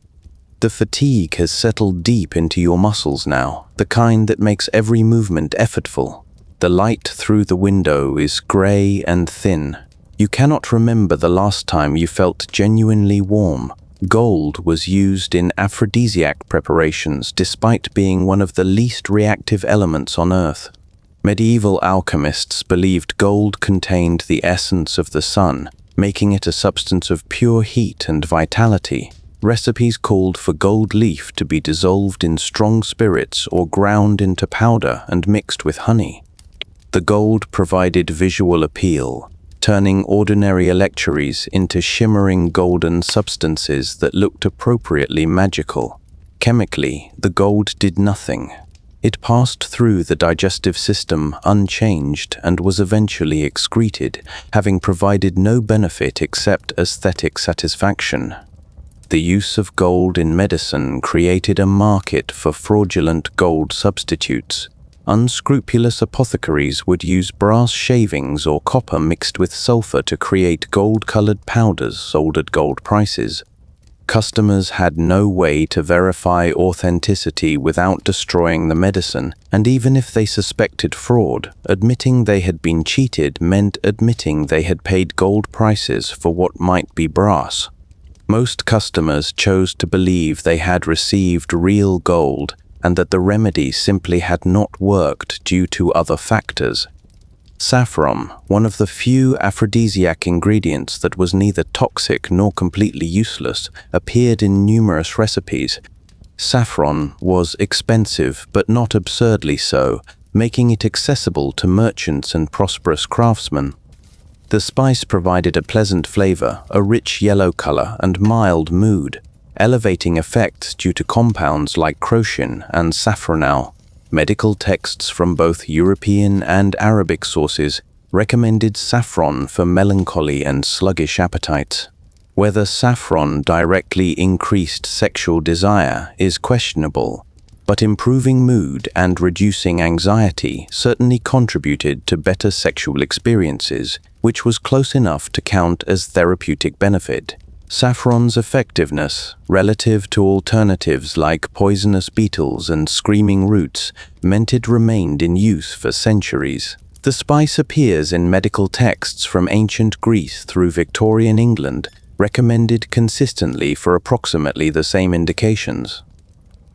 The fatigue has settled deep into your muscles now, the kind that makes every movement effortful. The light through the window is gray and thin. You cannot remember the last time you felt genuinely warm. Gold was used in aphrodisiac preparations despite being one of the least reactive elements on Earth. Medieval alchemists believed gold contained the essence of the sun, making it a substance of pure heat and vitality. Recipes called for gold leaf to be dissolved in strong spirits or ground into powder and mixed with honey. The gold provided visual appeal, turning ordinary electuaries into shimmering golden substances that looked appropriately magical. Chemically, the gold did nothing. It passed through the digestive system unchanged and was eventually excreted, having provided no benefit except aesthetic satisfaction. The use of gold in medicine created a market for fraudulent gold substitutes. Unscrupulous apothecaries would use brass shavings or copper mixed with sulfur to create gold-colored powders sold at gold prices. Customers had no way to verify authenticity without destroying the medicine, and even if they suspected fraud, admitting they had been cheated meant admitting they had paid gold prices for what might be brass. Most customers chose to believe they had received real gold and that the remedy simply had not worked due to other factors. Saffron, one of the few aphrodisiac ingredients that was neither toxic nor completely useless, appeared in numerous recipes. Saffron was expensive, but not absurdly so, making it accessible to merchants and prosperous craftsmen. The spice provided a pleasant flavor, a rich yellow color, and mild mood, elevating effects due to compounds like crocin and safranal. Medical texts from both European and Arabic sources recommended saffron for melancholy and sluggish appetites. Whether saffron directly increased sexual desire is questionable, but improving mood and reducing anxiety certainly contributed to better sexual experiences, which was close enough to count as therapeutic benefit. Saffron's effectiveness, relative to alternatives like poisonous beetles and screaming roots, meant it remained in use for centuries. The spice appears in medical texts from ancient Greece through Victorian England, recommended consistently for approximately the same indications.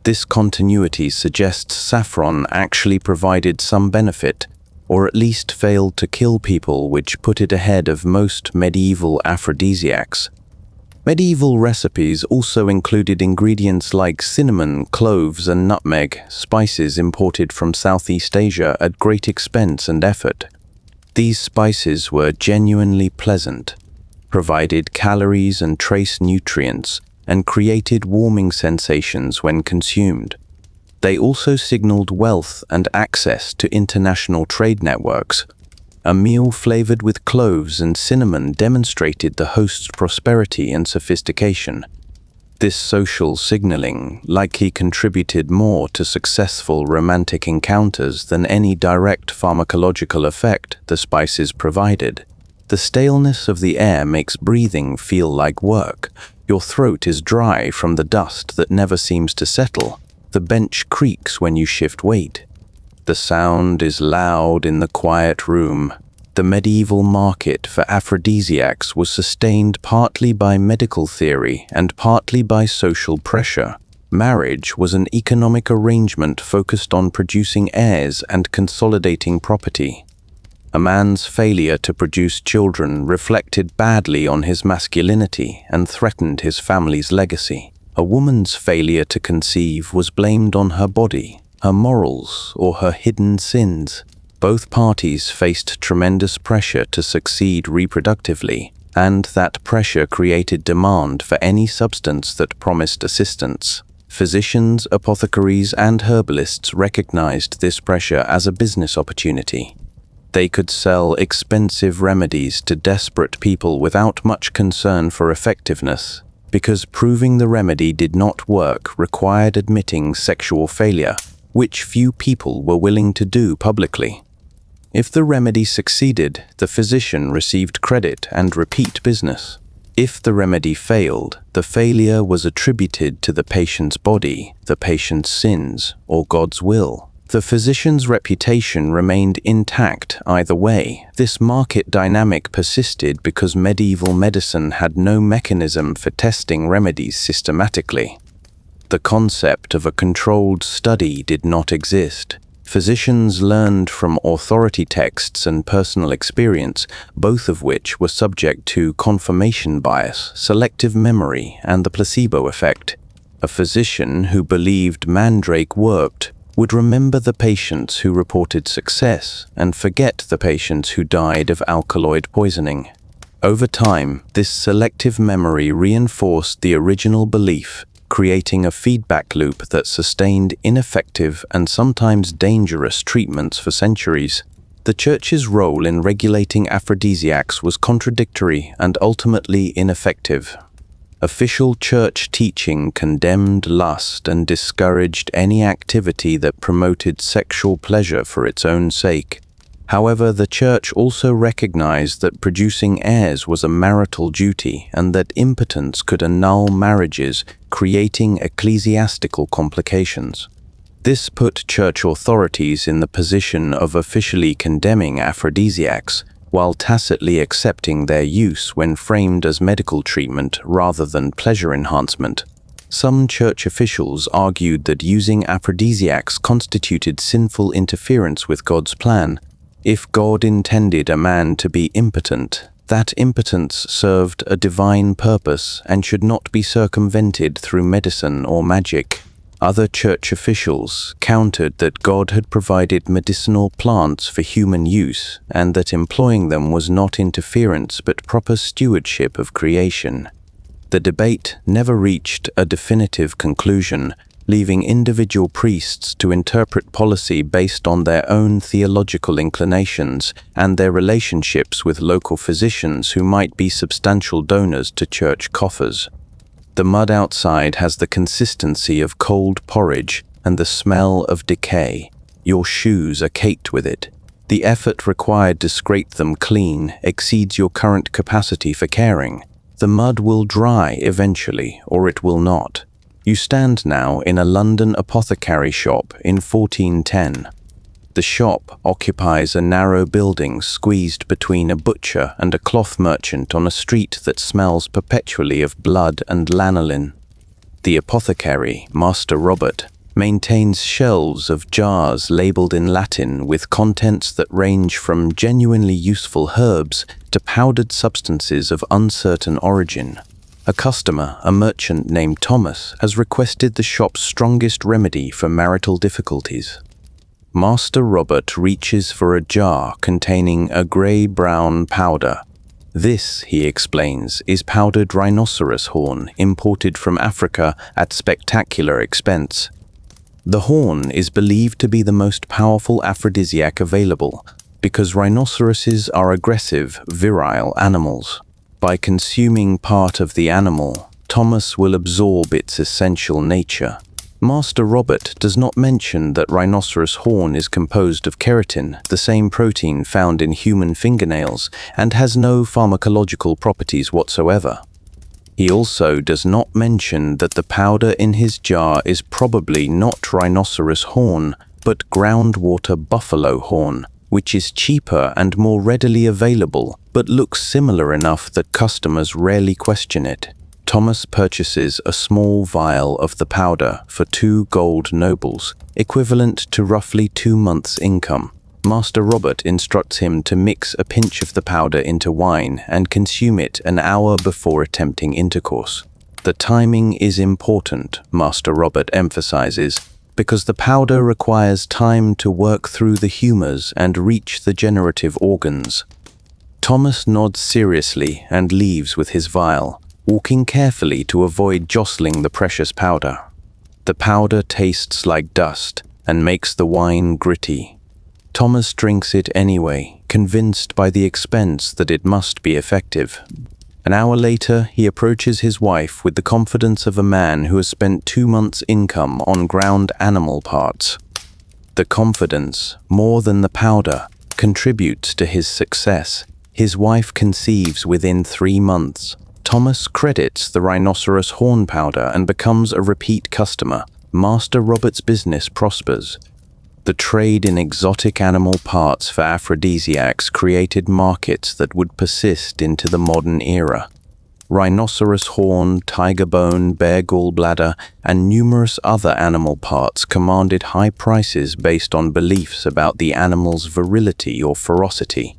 This continuity suggests saffron actually provided some benefit, or at least failed to kill people, which put it ahead of most medieval aphrodisiacs. Medieval recipes also included ingredients like cinnamon, cloves, and nutmeg, spices imported from Southeast Asia at great expense and effort. These spices were genuinely pleasant, provided calories and trace nutrients, and created warming sensations when consumed. They also signaled wealth and access to international trade networks. A meal flavored with cloves and cinnamon demonstrated the host's prosperity and sophistication. This social signaling likely contributed more to successful romantic encounters than any direct pharmacological effect the spices provided. The staleness of the air makes breathing feel like work. Your throat is dry from the dust that never seems to settle. The bench creaks when you shift weight. The sound is loud in the quiet room. The medieval market for aphrodisiacs was sustained partly by medical theory and partly by social pressure. Marriage was an economic arrangement focused on producing heirs and consolidating property. A man's failure to produce children reflected badly on his masculinity and threatened his family's legacy. A woman's failure to conceive was blamed on her body, her morals, or her hidden sins. Both parties faced tremendous pressure to succeed reproductively, and that pressure created demand for any substance that promised assistance. Physicians, apothecaries, and herbalists recognized this pressure as a business opportunity. They could sell expensive remedies to desperate people without much concern for effectiveness, because proving the remedy did not work required admitting sexual failure, which few people were willing to do publicly. If the remedy succeeded, the physician received credit and repeat business. If the remedy failed, the failure was attributed to the patient's body, the patient's sins, or God's will. The physician's reputation remained intact either way. This market dynamic persisted because medieval medicine had no mechanism for testing remedies systematically. The concept of a controlled study did not exist. Physicians learned from authority texts and personal experience, both of which were subject to confirmation bias, selective memory, and the placebo effect. A physician who believed mandrake worked would remember the patients who reported success and forget the patients who died of alkaloid poisoning. Over time, this selective memory reinforced the original belief creating a feedback loop that sustained ineffective and sometimes dangerous treatments for centuries. The Church's role in regulating aphrodisiacs was contradictory and ultimately ineffective. Official Church teaching condemned lust and discouraged any activity that promoted sexual pleasure for its own sake. However, the Church also recognized that producing heirs was a marital duty and that impotence could annul marriages, creating ecclesiastical complications. This put Church authorities in the position of officially condemning aphrodisiacs, while tacitly accepting their use when framed as medical treatment rather than pleasure enhancement. Some Church officials argued that using aphrodisiacs constituted sinful interference with God's plan. If God intended a man to be impotent, that impotence served a divine purpose and should not be circumvented through medicine or magic. Other Church officials countered that God had provided medicinal plants for human use and that employing them was not interference but proper stewardship of creation. The debate never reached a definitive conclusion, leaving individual priests to interpret policy based on their own theological inclinations and their relationships with local physicians who might be substantial donors to Church coffers. The mud outside has the consistency of cold porridge and the smell of decay. Your shoes are caked with it. The effort required to scrape them clean exceeds your current capacity for caring. The mud will dry eventually, or it will not. You stand now in a London apothecary shop in 1410. The shop occupies a narrow building squeezed between a butcher and a cloth merchant on a street that smells perpetually of blood and lanolin. The apothecary, Master Robert, maintains shelves of jars labeled in Latin with contents that range from genuinely useful herbs to powdered substances of uncertain origin. A customer, a merchant named Thomas, has requested the shop's strongest remedy for marital difficulties. Master Robert reaches for a jar containing a grey-brown powder. This, he explains, is powdered rhinoceros horn imported from Africa at spectacular expense. The horn is believed to be the most powerful aphrodisiac available because rhinoceroses are aggressive, virile animals. By consuming part of the animal, Thomas will absorb its essential nature. Master Robert does not mention that rhinoceros horn is composed of keratin, the same protein found in human fingernails, and has no pharmacological properties whatsoever. He also does not mention that the powder in his jar is probably not rhinoceros horn, but groundwater buffalo horn, which is cheaper and more readily available, but looks similar enough that customers rarely question it. Thomas purchases a small vial of the powder for 2 gold nobles, equivalent to roughly 2 months' income. Master Robert instructs him to mix a pinch of the powder into wine and consume it an hour before attempting intercourse. The timing is important, Master Robert emphasizes, because the powder requires time to work through the humors and reach the generative organs. Thomas nods seriously and leaves with his vial, walking carefully to avoid jostling the precious powder. The powder tastes like dust and makes the wine gritty. Thomas drinks it anyway, convinced by the expense that it must be effective. An hour later, he approaches his wife with the confidence of a man who has spent 2 months' income on ground animal parts. The confidence, more than the powder, contributes to his success. His wife conceives within 3 months. Thomas credits the rhinoceros horn powder and becomes a repeat customer. Master Robert's business prospers. The trade in exotic animal parts for aphrodisiacs created markets that would persist into the modern era. Rhinoceros horn, tiger bone, bear gallbladder, and numerous other animal parts commanded high prices based on beliefs about the animal's virility or ferocity.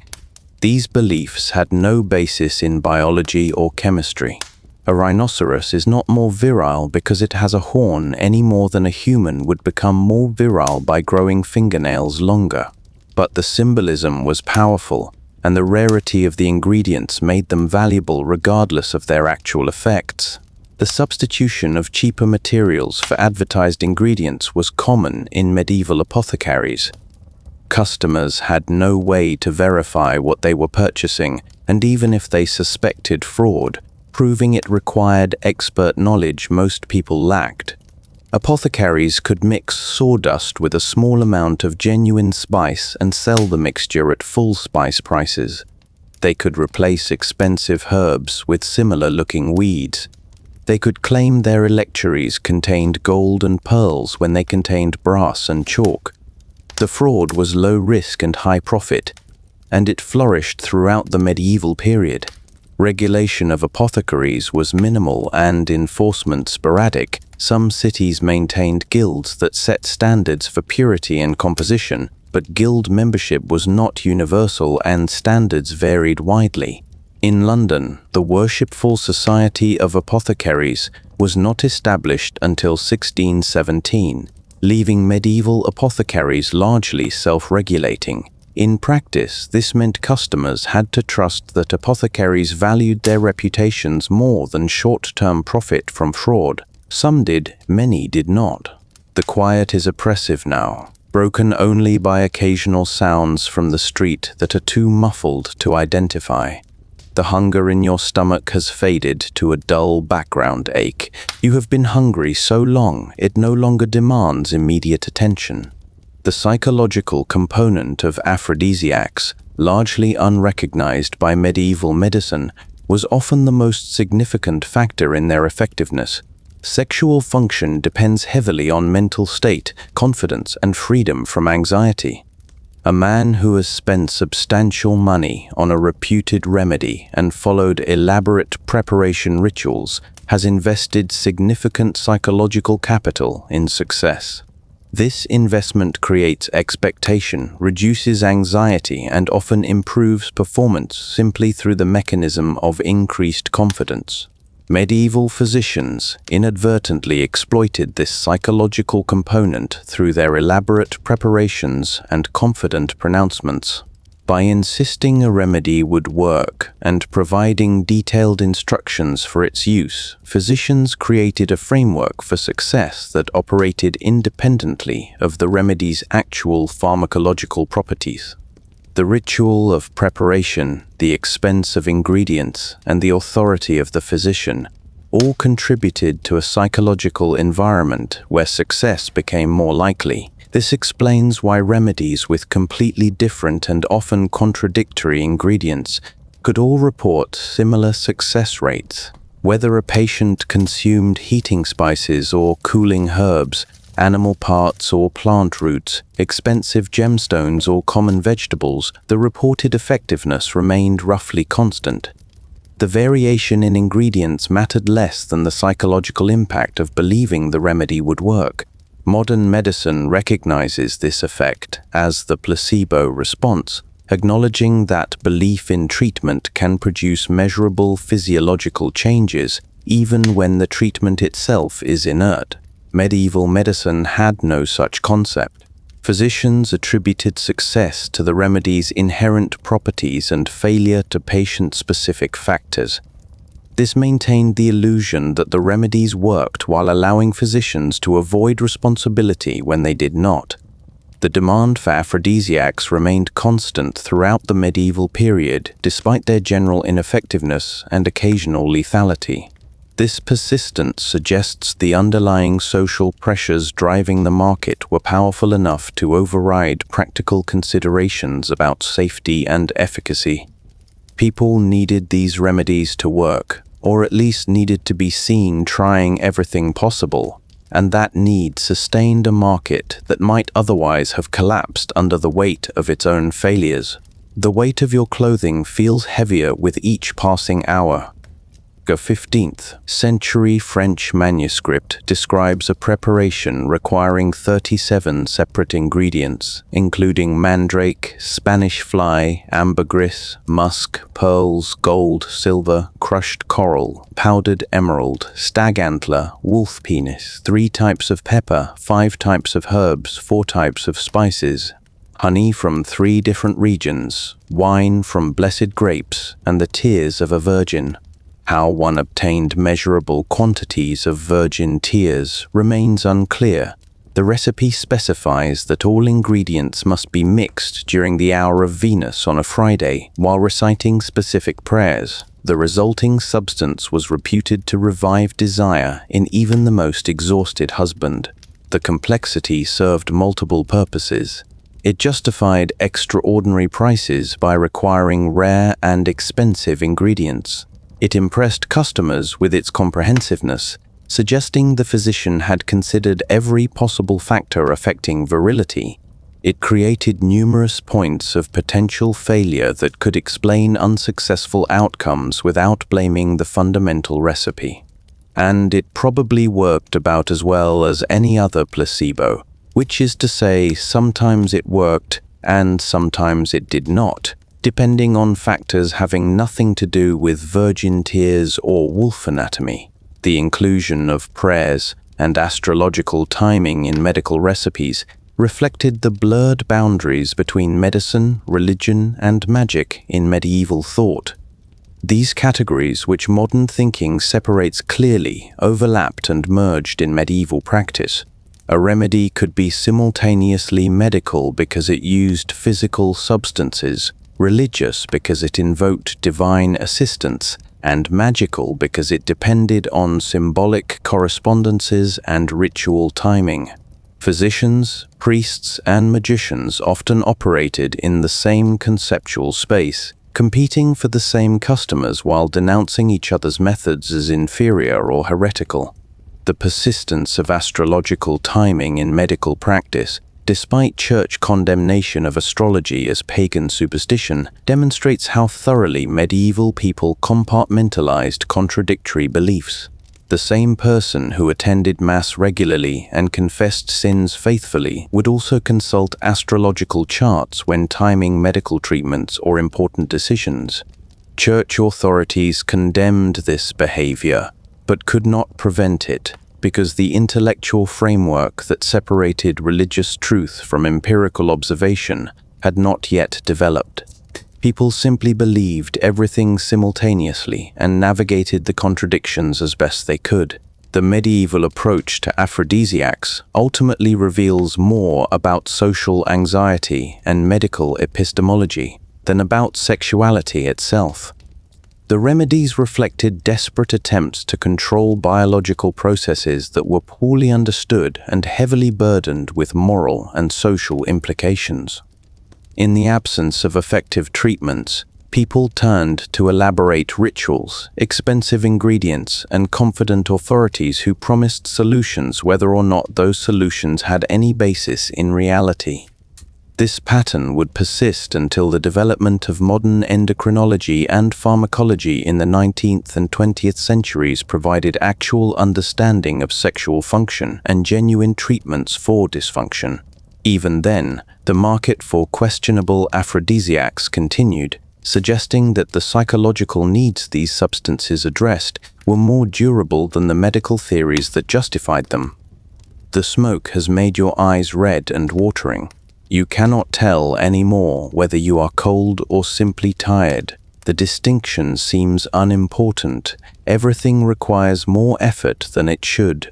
These beliefs had no basis in biology or chemistry. A rhinoceros is not more virile because it has a horn any more than a human would become more virile by growing fingernails longer. But the symbolism was powerful, and the rarity of the ingredients made them valuable regardless of their actual effects. The substitution of cheaper materials for advertised ingredients was common in medieval apothecaries. Customers had no way to verify what they were purchasing, and even if they suspected fraud, proving it required expert knowledge most people lacked. Apothecaries could mix sawdust with a small amount of genuine spice and sell the mixture at full spice prices. They could replace expensive herbs with similar-looking weeds. They could claim their electuaries contained gold and pearls when they contained brass and chalk. The fraud was low risk and high profit, and it flourished throughout the medieval period. Regulation of apothecaries was minimal and enforcement sporadic. Some cities maintained guilds that set standards for purity and composition, but guild membership was not universal and standards varied widely. In London, the Worshipful Society of Apothecaries was not established until 1617, leaving medieval apothecaries largely self-regulating. In practice, this meant customers had to trust that apothecaries valued their reputations more than short-term profit from fraud. Some did, many did not. The quiet is oppressive now, broken only by occasional sounds from the street that are too muffled to identify. The hunger in your stomach has faded to a dull background ache. You have been hungry so long, it no longer demands immediate attention. The psychological component of aphrodisiacs, largely unrecognized by medieval medicine, was often the most significant factor in their effectiveness. Sexual function depends heavily on mental state, confidence, and freedom from anxiety. A man who has spent substantial money on a reputed remedy and followed elaborate preparation rituals has invested significant psychological capital in success. This investment creates expectation, reduces anxiety, and often improves performance simply through the mechanism of increased confidence. Medieval physicians inadvertently exploited this psychological component through their elaborate preparations and confident pronouncements. By insisting a remedy would work and providing detailed instructions for its use, physicians created a framework for success that operated independently of the remedy's actual pharmacological properties. The ritual of preparation, the expense of ingredients, and the authority of the physician all contributed to a psychological environment where success became more likely. This explains why remedies with completely different and often contradictory ingredients could all report similar success rates. Whether a patient consumed heating spices or cooling herbs, animal parts or plant roots, expensive gemstones or common vegetables, the reported effectiveness remained roughly constant. The variation in ingredients mattered less than the psychological impact of believing the remedy would work. Modern medicine recognizes this effect as the placebo response, acknowledging that belief in treatment can produce measurable physiological changes even when the treatment itself is inert. Medieval medicine had no such concept. Physicians attributed success to the remedy's inherent properties and failure to patient-specific factors. This maintained the illusion that the remedies worked while allowing physicians to avoid responsibility when they did not. The demand for aphrodisiacs remained constant throughout the medieval period, despite their general ineffectiveness and occasional lethality. This persistence suggests the underlying social pressures driving the market were powerful enough to override practical considerations about safety and efficacy. People needed these remedies to work, or at least needed to be seen trying everything possible, and that need sustained a market that might otherwise have collapsed under the weight of its own failures. The weight of your clothing feels heavier with each passing hour. A 15th century French manuscript describes a preparation requiring 37 separate ingredients, including mandrake, Spanish fly, ambergris, musk, pearls, gold, silver, crushed coral, powdered emerald, stag antler, wolf penis, 3 types of pepper, 5 types of herbs, 4 types of spices, honey from 3 different regions, wine from blessed grapes, and the tears of a virgin. How one obtained measurable quantities of virgin tears remains unclear. The recipe specifies that all ingredients must be mixed during the hour of Venus on a Friday while reciting specific prayers. The resulting substance was reputed to revive desire in even the most exhausted husband. The complexity served multiple purposes. It justified extraordinary prices by requiring rare and expensive ingredients. It impressed customers with its comprehensiveness, suggesting the physician had considered every possible factor affecting virility. It created numerous points of potential failure that could explain unsuccessful outcomes without blaming the fundamental recipe. And it probably worked about as well as any other placebo, which is to say, sometimes it worked and sometimes it did not, depending on factors having nothing to do with virgin tears or wolf anatomy. The inclusion of prayers and astrological timing in medical recipes reflected the blurred boundaries between medicine, religion, and magic in medieval thought. These categories, which modern thinking separates clearly, overlapped and merged in medieval practice. A remedy could be simultaneously medical because it used physical substances, religious because it invoked divine assistance, and magical because it depended on symbolic correspondences and ritual timing. Physicians, priests, and magicians often operated in the same conceptual space, competing for the same customers while denouncing each other's methods as inferior or heretical. The persistence of astrological timing in medical practice, despite church condemnation of astrology as pagan superstition, demonstrates how thoroughly medieval people compartmentalized contradictory beliefs. The same person who attended Mass regularly and confessed sins faithfully would also consult astrological charts when timing medical treatments or important decisions. Church authorities condemned this behavior, but could not prevent it, because the intellectual framework that separated religious truth from empirical observation had not yet developed. People simply believed everything simultaneously and navigated the contradictions as best they could. The medieval approach to aphrodisiacs ultimately reveals more about social anxiety and medical epistemology than about sexuality itself. The remedies reflected desperate attempts to control biological processes that were poorly understood and heavily burdened with moral and social implications. In the absence of effective treatments, people turned to elaborate rituals, expensive ingredients, and confident authorities who promised solutions whether or not those solutions had any basis in reality. This pattern would persist until the development of modern endocrinology and pharmacology in the 19th and 20th centuries provided actual understanding of sexual function and genuine treatments for dysfunction. Even then, the market for questionable aphrodisiacs continued, suggesting that the psychological needs these substances addressed were more durable than the medical theories that justified them. The smoke has made your eyes red and watering. You cannot tell anymore whether you are cold or simply tired. The distinction seems unimportant. Everything requires more effort than it should.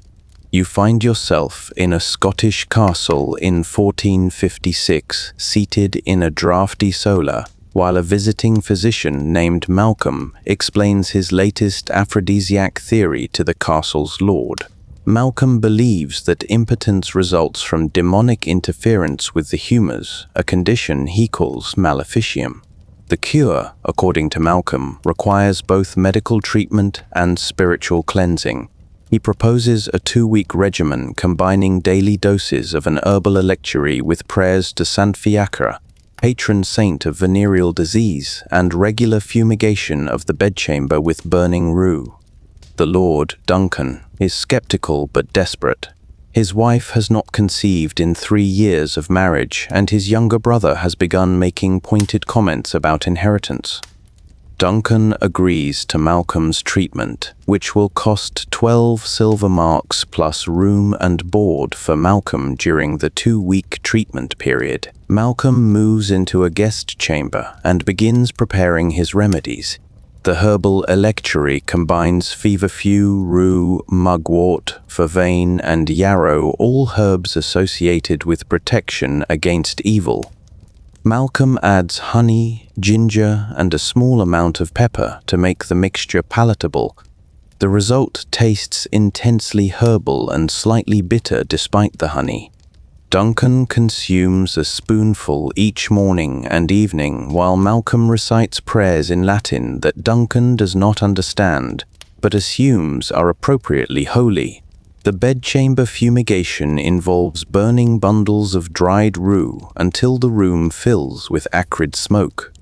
You find yourself in a Scottish castle in 1456, seated in a draughty solar, while a visiting physician named Malcolm explains his latest aphrodisiac theory to the castle's lord. Malcolm believes that impotence results from demonic interference with the humors, a condition he calls maleficium. The cure, according to Malcolm, requires both medical treatment and spiritual cleansing. He proposes a 2-week regimen combining daily doses of an herbal electuary with prayers to Saint Fiacre, patron saint of venereal disease, and regular fumigation of the bedchamber with burning rue. The Lord, Duncan, is skeptical but desperate. His wife has not conceived in 3 years of marriage, and his younger brother has begun making pointed comments about inheritance. Duncan agrees to Malcolm's treatment, which will cost 12 silver marks plus room and board for Malcolm during the 2-week treatment period. Malcolm moves into a guest chamber and begins preparing his remedies. The herbal electuary combines feverfew, rue, mugwort, vervain, and yarrow, all herbs associated with protection against evil. Malcolm adds honey, ginger, and a small amount of pepper to make the mixture palatable. The result tastes intensely herbal and slightly bitter despite the honey. Duncan consumes a spoonful each morning and evening while Malcolm recites prayers in Latin that Duncan does not understand, but assumes are appropriately holy. The bedchamber fumigation involves burning bundles of dried rue until the room fills with acrid smoke.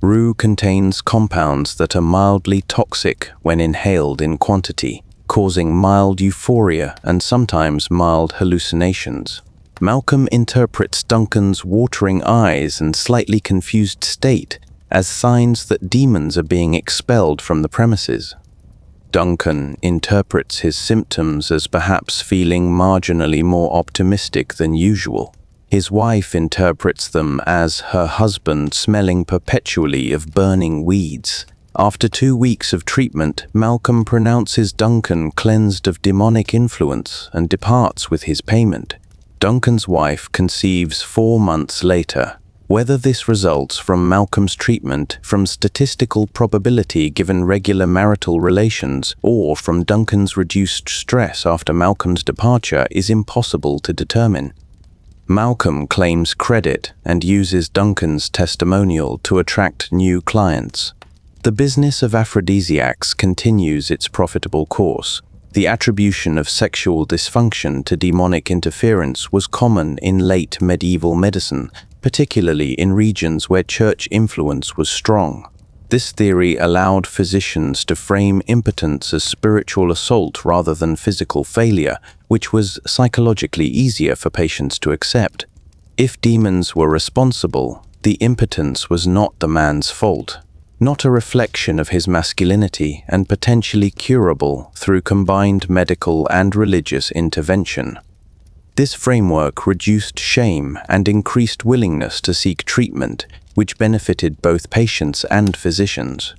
Rue contains compounds that are mildly toxic when inhaled in quantity, causing mild euphoria and sometimes mild hallucinations. Malcolm interprets Duncan's watering eyes and slightly confused state as signs that demons are being expelled from the premises. Duncan interprets his symptoms as perhaps feeling marginally more optimistic than usual. His wife interprets them as her husband smelling perpetually of burning weeds. After 2 weeks of treatment, Malcolm pronounces Duncan cleansed of demonic influence and departs with his payment. Duncan's wife conceives 4 months later. Whether this results from Malcolm's treatment, from statistical probability given regular marital relations, or from Duncan's reduced stress after Malcolm's departure is impossible to determine. Malcolm claims credit and uses Duncan's testimonial to attract new clients. The business of aphrodisiacs continues its profitable course. The attribution of sexual dysfunction to demonic interference was common in late medieval medicine, particularly in regions where church influence was strong. This theory allowed physicians to frame impotence as spiritual assault rather than physical failure, which was psychologically easier for patients to accept. If demons were responsible, the impotence was not the man's fault, not a reflection of his masculinity, and potentially curable through combined medical and religious intervention. This framework reduced shame and increased willingness to seek treatment, which benefited both patients and physicians.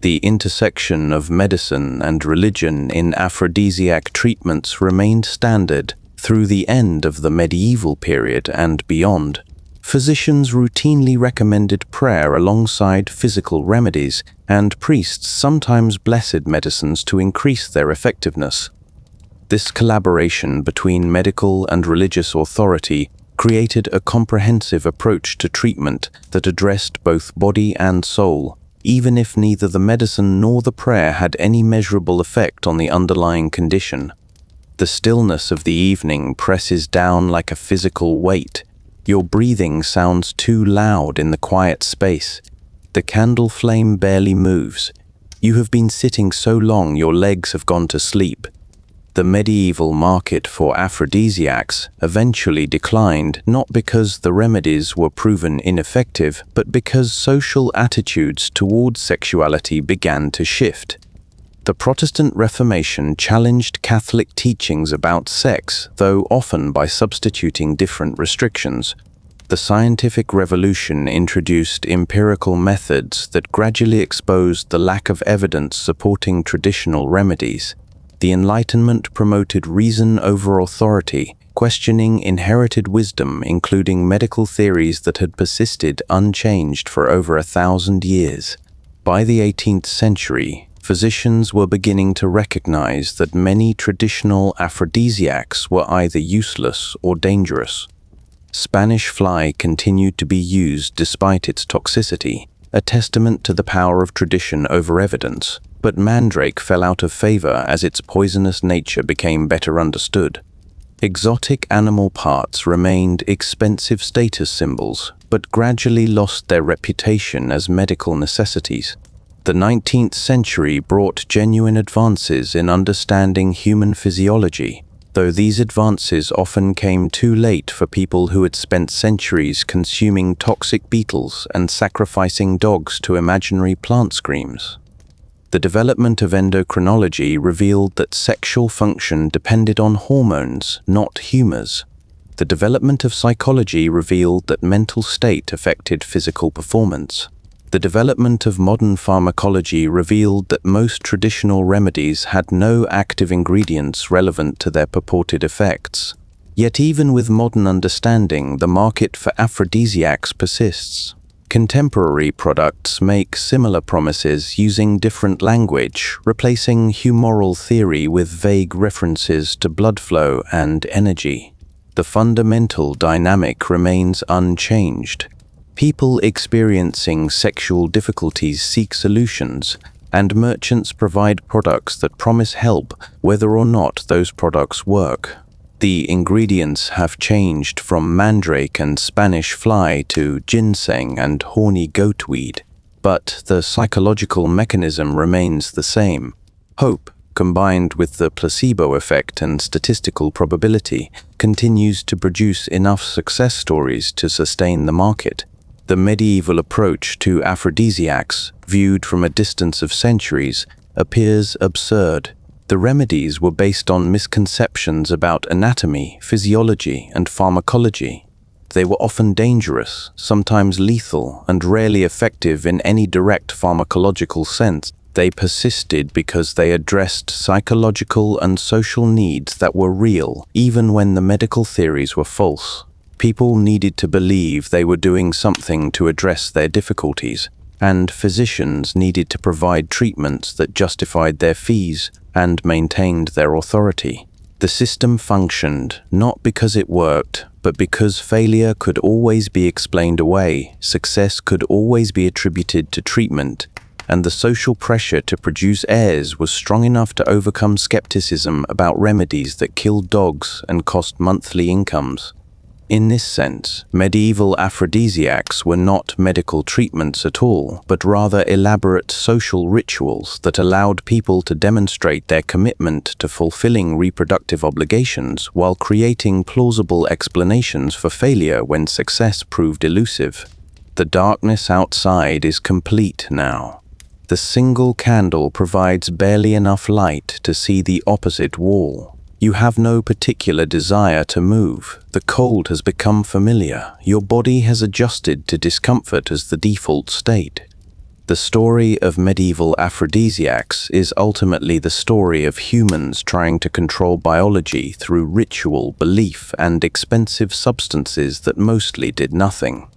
The intersection of medicine and religion in aphrodisiac treatments remained standard through the end of the medieval period and beyond. Physicians routinely recommended prayer alongside physical remedies, and priests sometimes blessed medicines to increase their effectiveness. This collaboration between medical and religious authority created a comprehensive approach to treatment that addressed both body and soul, even if neither the medicine nor the prayer had any measurable effect on the underlying condition. The stillness of the evening presses down like a physical weight. Your breathing sounds too loud in the quiet space. The candle flame barely moves. You have been sitting so long your legs have gone to sleep. The medieval market for aphrodisiacs eventually declined, not because the remedies were proven ineffective, but because social attitudes towards sexuality began to shift. The Protestant Reformation challenged Catholic teachings about sex, though often by substituting different restrictions. The scientific revolution introduced empirical methods that gradually exposed the lack of evidence supporting traditional remedies. The Enlightenment promoted reason over authority, questioning inherited wisdom, including medical theories that had persisted unchanged for over 1,000 years. By the 18th century, physicians were beginning to recognize that many traditional aphrodisiacs were either useless or dangerous. Spanish fly continued to be used despite its toxicity, a testament to the power of tradition over evidence, but mandrake fell out of favor as its poisonous nature became better understood. Exotic animal parts remained expensive status symbols, but gradually lost their reputation as medical necessities. The 19th century brought genuine advances in understanding human physiology, though these advances often came too late for people who had spent centuries consuming toxic beetles and sacrificing dogs to imaginary plant screams. The development of endocrinology revealed that sexual function depended on hormones, not humors. The development of psychology revealed that mental state affected physical performance. The development of modern pharmacology revealed that most traditional remedies had no active ingredients relevant to their purported effects. Yet even with modern understanding, the market for aphrodisiacs persists. Contemporary products make similar promises using different language, replacing humoral theory with vague references to blood flow and energy. The fundamental dynamic remains unchanged. People experiencing sexual difficulties seek solutions, and merchants provide products that promise help whether or not those products work. The ingredients have changed from mandrake and Spanish fly to ginseng and horny goatweed, but the psychological mechanism remains the same. Hope, combined with the placebo effect and statistical probability, continues to produce enough success stories to sustain the market. The medieval approach to aphrodisiacs, viewed from a distance of centuries, appears absurd. The remedies were based on misconceptions about anatomy, physiology, and pharmacology. They were often dangerous, sometimes lethal, and rarely effective in any direct pharmacological sense. They persisted because they addressed psychological and social needs that were real, even when the medical theories were false. People needed to believe they were doing something to address their difficulties, and physicians needed to provide treatments that justified their fees and maintained their authority. The system functioned not because it worked, but because failure could always be explained away, success could always be attributed to treatment, and the social pressure to produce heirs was strong enough to overcome skepticism about remedies that killed dogs and cost monthly incomes. In this sense, medieval aphrodisiacs were not medical treatments at all, but rather elaborate social rituals that allowed people to demonstrate their commitment to fulfilling reproductive obligations while creating plausible explanations for failure when success proved elusive. The darkness outside is complete now. The single candle provides barely enough light to see the opposite wall. You have no particular desire to move. The cold has become familiar. Your body has adjusted to discomfort as the default state. The story of medieval aphrodisiacs is ultimately the story of humans trying to control biology through ritual, belief, and expensive substances that mostly did nothing.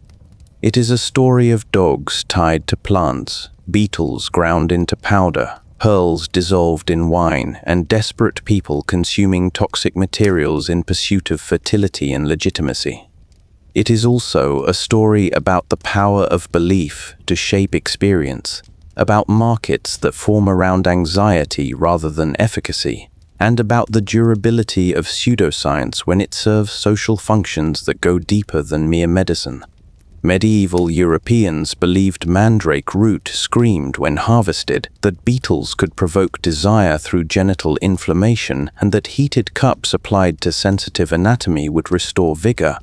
It is a story of dogs tied to plants, beetles ground into powder, pearls dissolved in wine, and desperate people consuming toxic materials in pursuit of fertility and legitimacy. It is also a story about the power of belief to shape experience, about markets that form around anxiety rather than efficacy, and about the durability of pseudoscience when it serves social functions that go deeper than mere medicine. Medieval Europeans believed mandrake root screamed when harvested, that beetles could provoke desire through genital inflammation, and that heated cups applied to sensitive anatomy would restore vigor.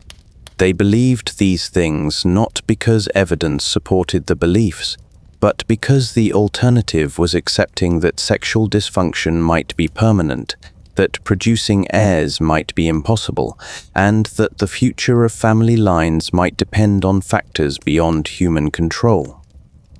They believed these things not because evidence supported the beliefs, but because the alternative was accepting that sexual dysfunction might be permanent, that producing heirs might be impossible, and that the future of family lines might depend on factors beyond human control.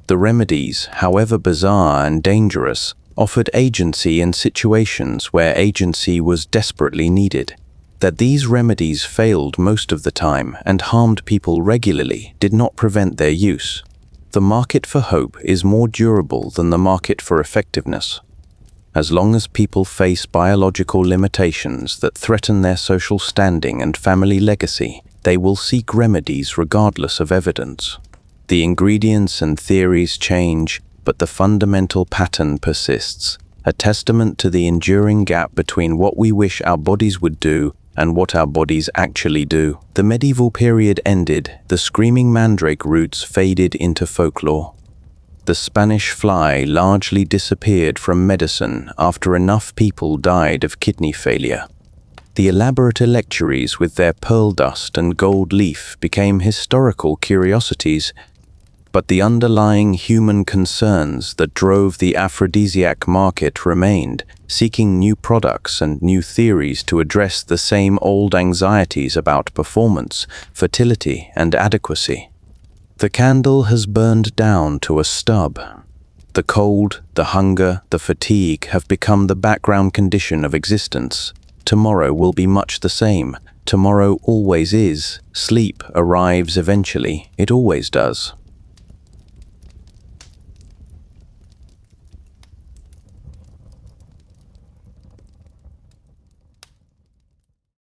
The remedies, however bizarre and dangerous, offered agency in situations where agency was desperately needed. That these remedies failed most of the time and harmed people regularly did not prevent their use. The market for hope is more durable than the market for effectiveness. As long as people face biological limitations that threaten their social standing and family legacy, they will seek remedies regardless of evidence. The ingredients and theories change, but the fundamental pattern persists, a testament to the enduring gap between what we wish our bodies would do and what our bodies actually do. The medieval period ended, the screaming mandrake roots faded into folklore. The Spanish fly largely disappeared from medicine after enough people died of kidney failure. The elaborate electuaries with their pearl dust and gold leaf became historical curiosities, but the underlying human concerns that drove the aphrodisiac market remained, seeking new products and new theories to address the same old anxieties about performance, fertility, and adequacy. The candle has burned down to a stub. The cold, the hunger, the fatigue have become the background condition of existence. Tomorrow will be much the same. Tomorrow always is. Sleep arrives eventually. It always does.